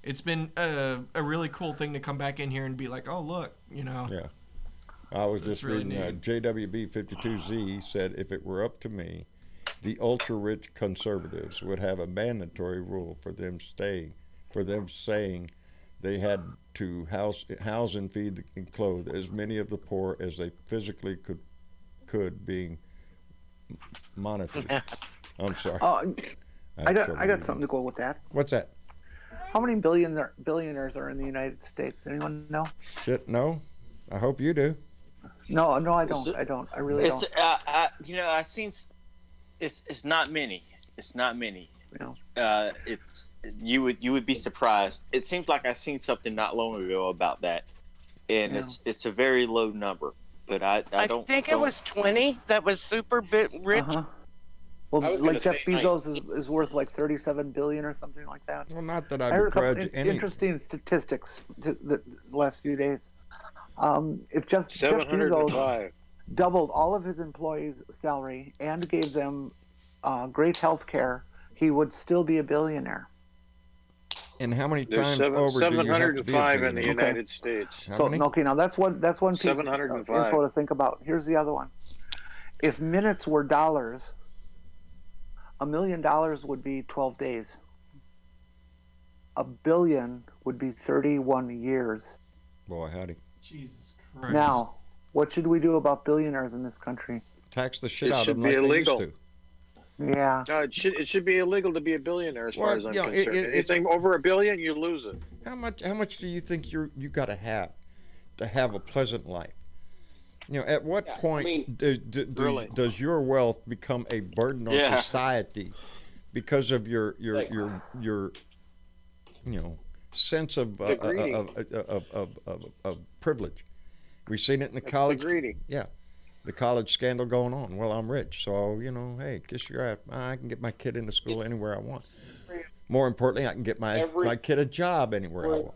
It's been a really cool thing to come back in here and be like, oh look, Yeah. I was just reading JWB52Z said if it were up to me, the ultra-rich conservatives would have a mandatory rule for them saying they had to house and feed and clothe as many of the poor as they physically could being monitored. I'm sorry. I got something to go with that. What's that? How many billionaires are in the United States? Anyone know? Shit, no. I hope you do. No, I don't. I really don't. I've seen. It's not many. It's not many. Yeah. you would be surprised. It seems like I seen something not long ago about that, and it's a very low number. But I think it was 20 that was super rich. Well, like Jeff Bezos is worth like 37 billion or something like that. Well, not that I heard begrudge any interesting statistics the last few days. If Jeff Bezos doubled all of his employees' salary and gave them great health care, he would still be a billionaire. And how many times over 705 in the United States. So okay, now that's one piece of 705 info to think about. Here's the other one. If minutes were dollars, $1 million would be 12 days. $1 billion would be 31 years. Boy, howdy. Jesus Christ. Now, what should we do about billionaires in this country? Tax the shit out of them like they used to. Yeah. It should be illegal to be a billionaire as far as I'm concerned. Anything over $1 billion, you lose it. How much do you think you got to have a pleasant life? At what point does your wealth become a burden on society because of your sense of privilege? We've seen it in the college. The college scandal going on. Well, I'm rich, so hey, kiss your ass. I can get my kid into school anywhere I want. More importantly, I can get my kid a job anywhere I want.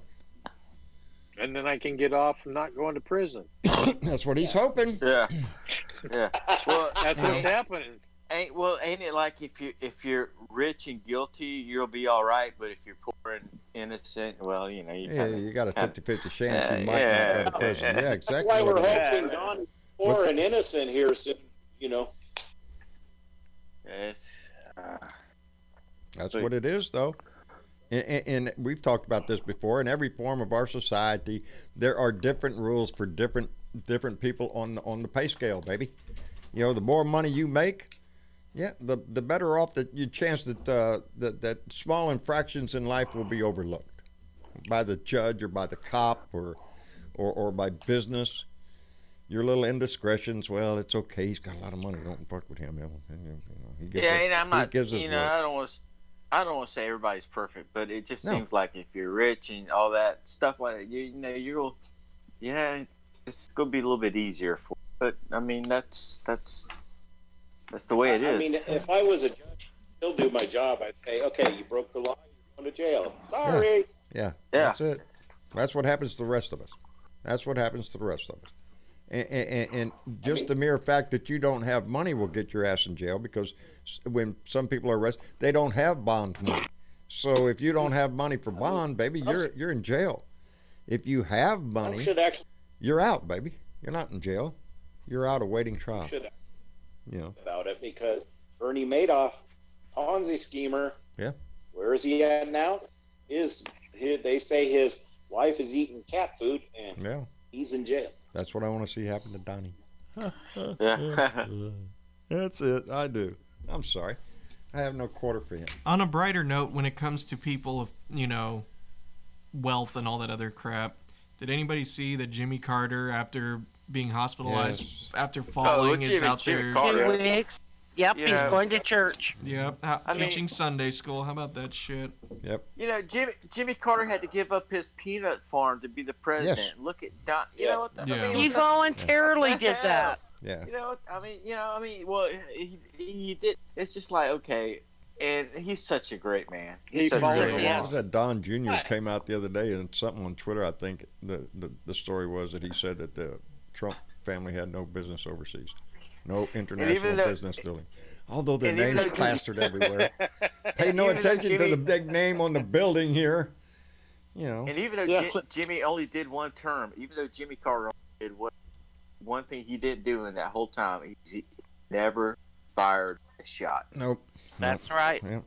And then I can get off from not going to prison. That's what he's hoping. Yeah. Well, that's what's happening. Ain't it like if you're rich and guilty, you'll be all right, but if you're poor and innocent, well, you got a 50-50 chance you might not go to prison. Yeah, exactly. That's why we're hoping Don's poor and innocent here soon. Yes. That's what it is, though. And we've talked about this before. In every form of our society, there are different rules for different people on the pay scale, baby. The more money you make, the better off that your chance that small infractions in life will be overlooked by the judge or by the cop or by business. Your little indiscretions, well, it's okay. He's got a lot of money. Don't fuck with him. He gives us I don't want to say everybody's perfect, but it just seems like if you're rich and all that stuff like that, it's gonna be a little bit easier for. But I mean, that's the way it is. I mean, if I was a judge, I'd still do my job. I'd say, okay, you broke the law, you're going to jail. Sorry. Yeah. That's it. That's what happens to the rest of us. And just the mere fact that you don't have money will get your ass in jail, because when some people are arrested, they don't have bond money. So if you don't have money for bond, baby, you're in jail. If you have money, you're out, baby. You're not in jail. You're out awaiting trial. About it, because Bernie Madoff, Ponzi schemer. Yeah. Where is he at now? They say his wife is eating cat food, and he's in jail. That's what I want to see happen to Donnie. Yeah. That's it. I do. I'm sorry. I have no quarter for him. On a brighter note, when it comes to people of, wealth and all that other crap, did anybody see that Jimmy Carter, after being hospitalized, after falling, is out there? 2 weeks. Yep, he's going to church. Yep, teaching Sunday school. How about that shit? Yep. Jimmy Carter had to give up his peanut farm to be the president. Yes. Look at Don. You know what? I mean, he voluntarily did that. Yeah. You know what? I mean, well, he did. It's just like, okay, and he's such a great man. He's such a great man. What was that? Don Jr. came out the other day, and something on Twitter, I think the story was that he said that the Trump family had no business overseas. No international business dealing. Although their name's plastered everywhere. Pay no attention to the big name on the building here. And even though Jimmy only did one term, even though Jimmy Carter did one thing he didn't do in that whole time, he never fired a shot. Nope. That's right. Yep.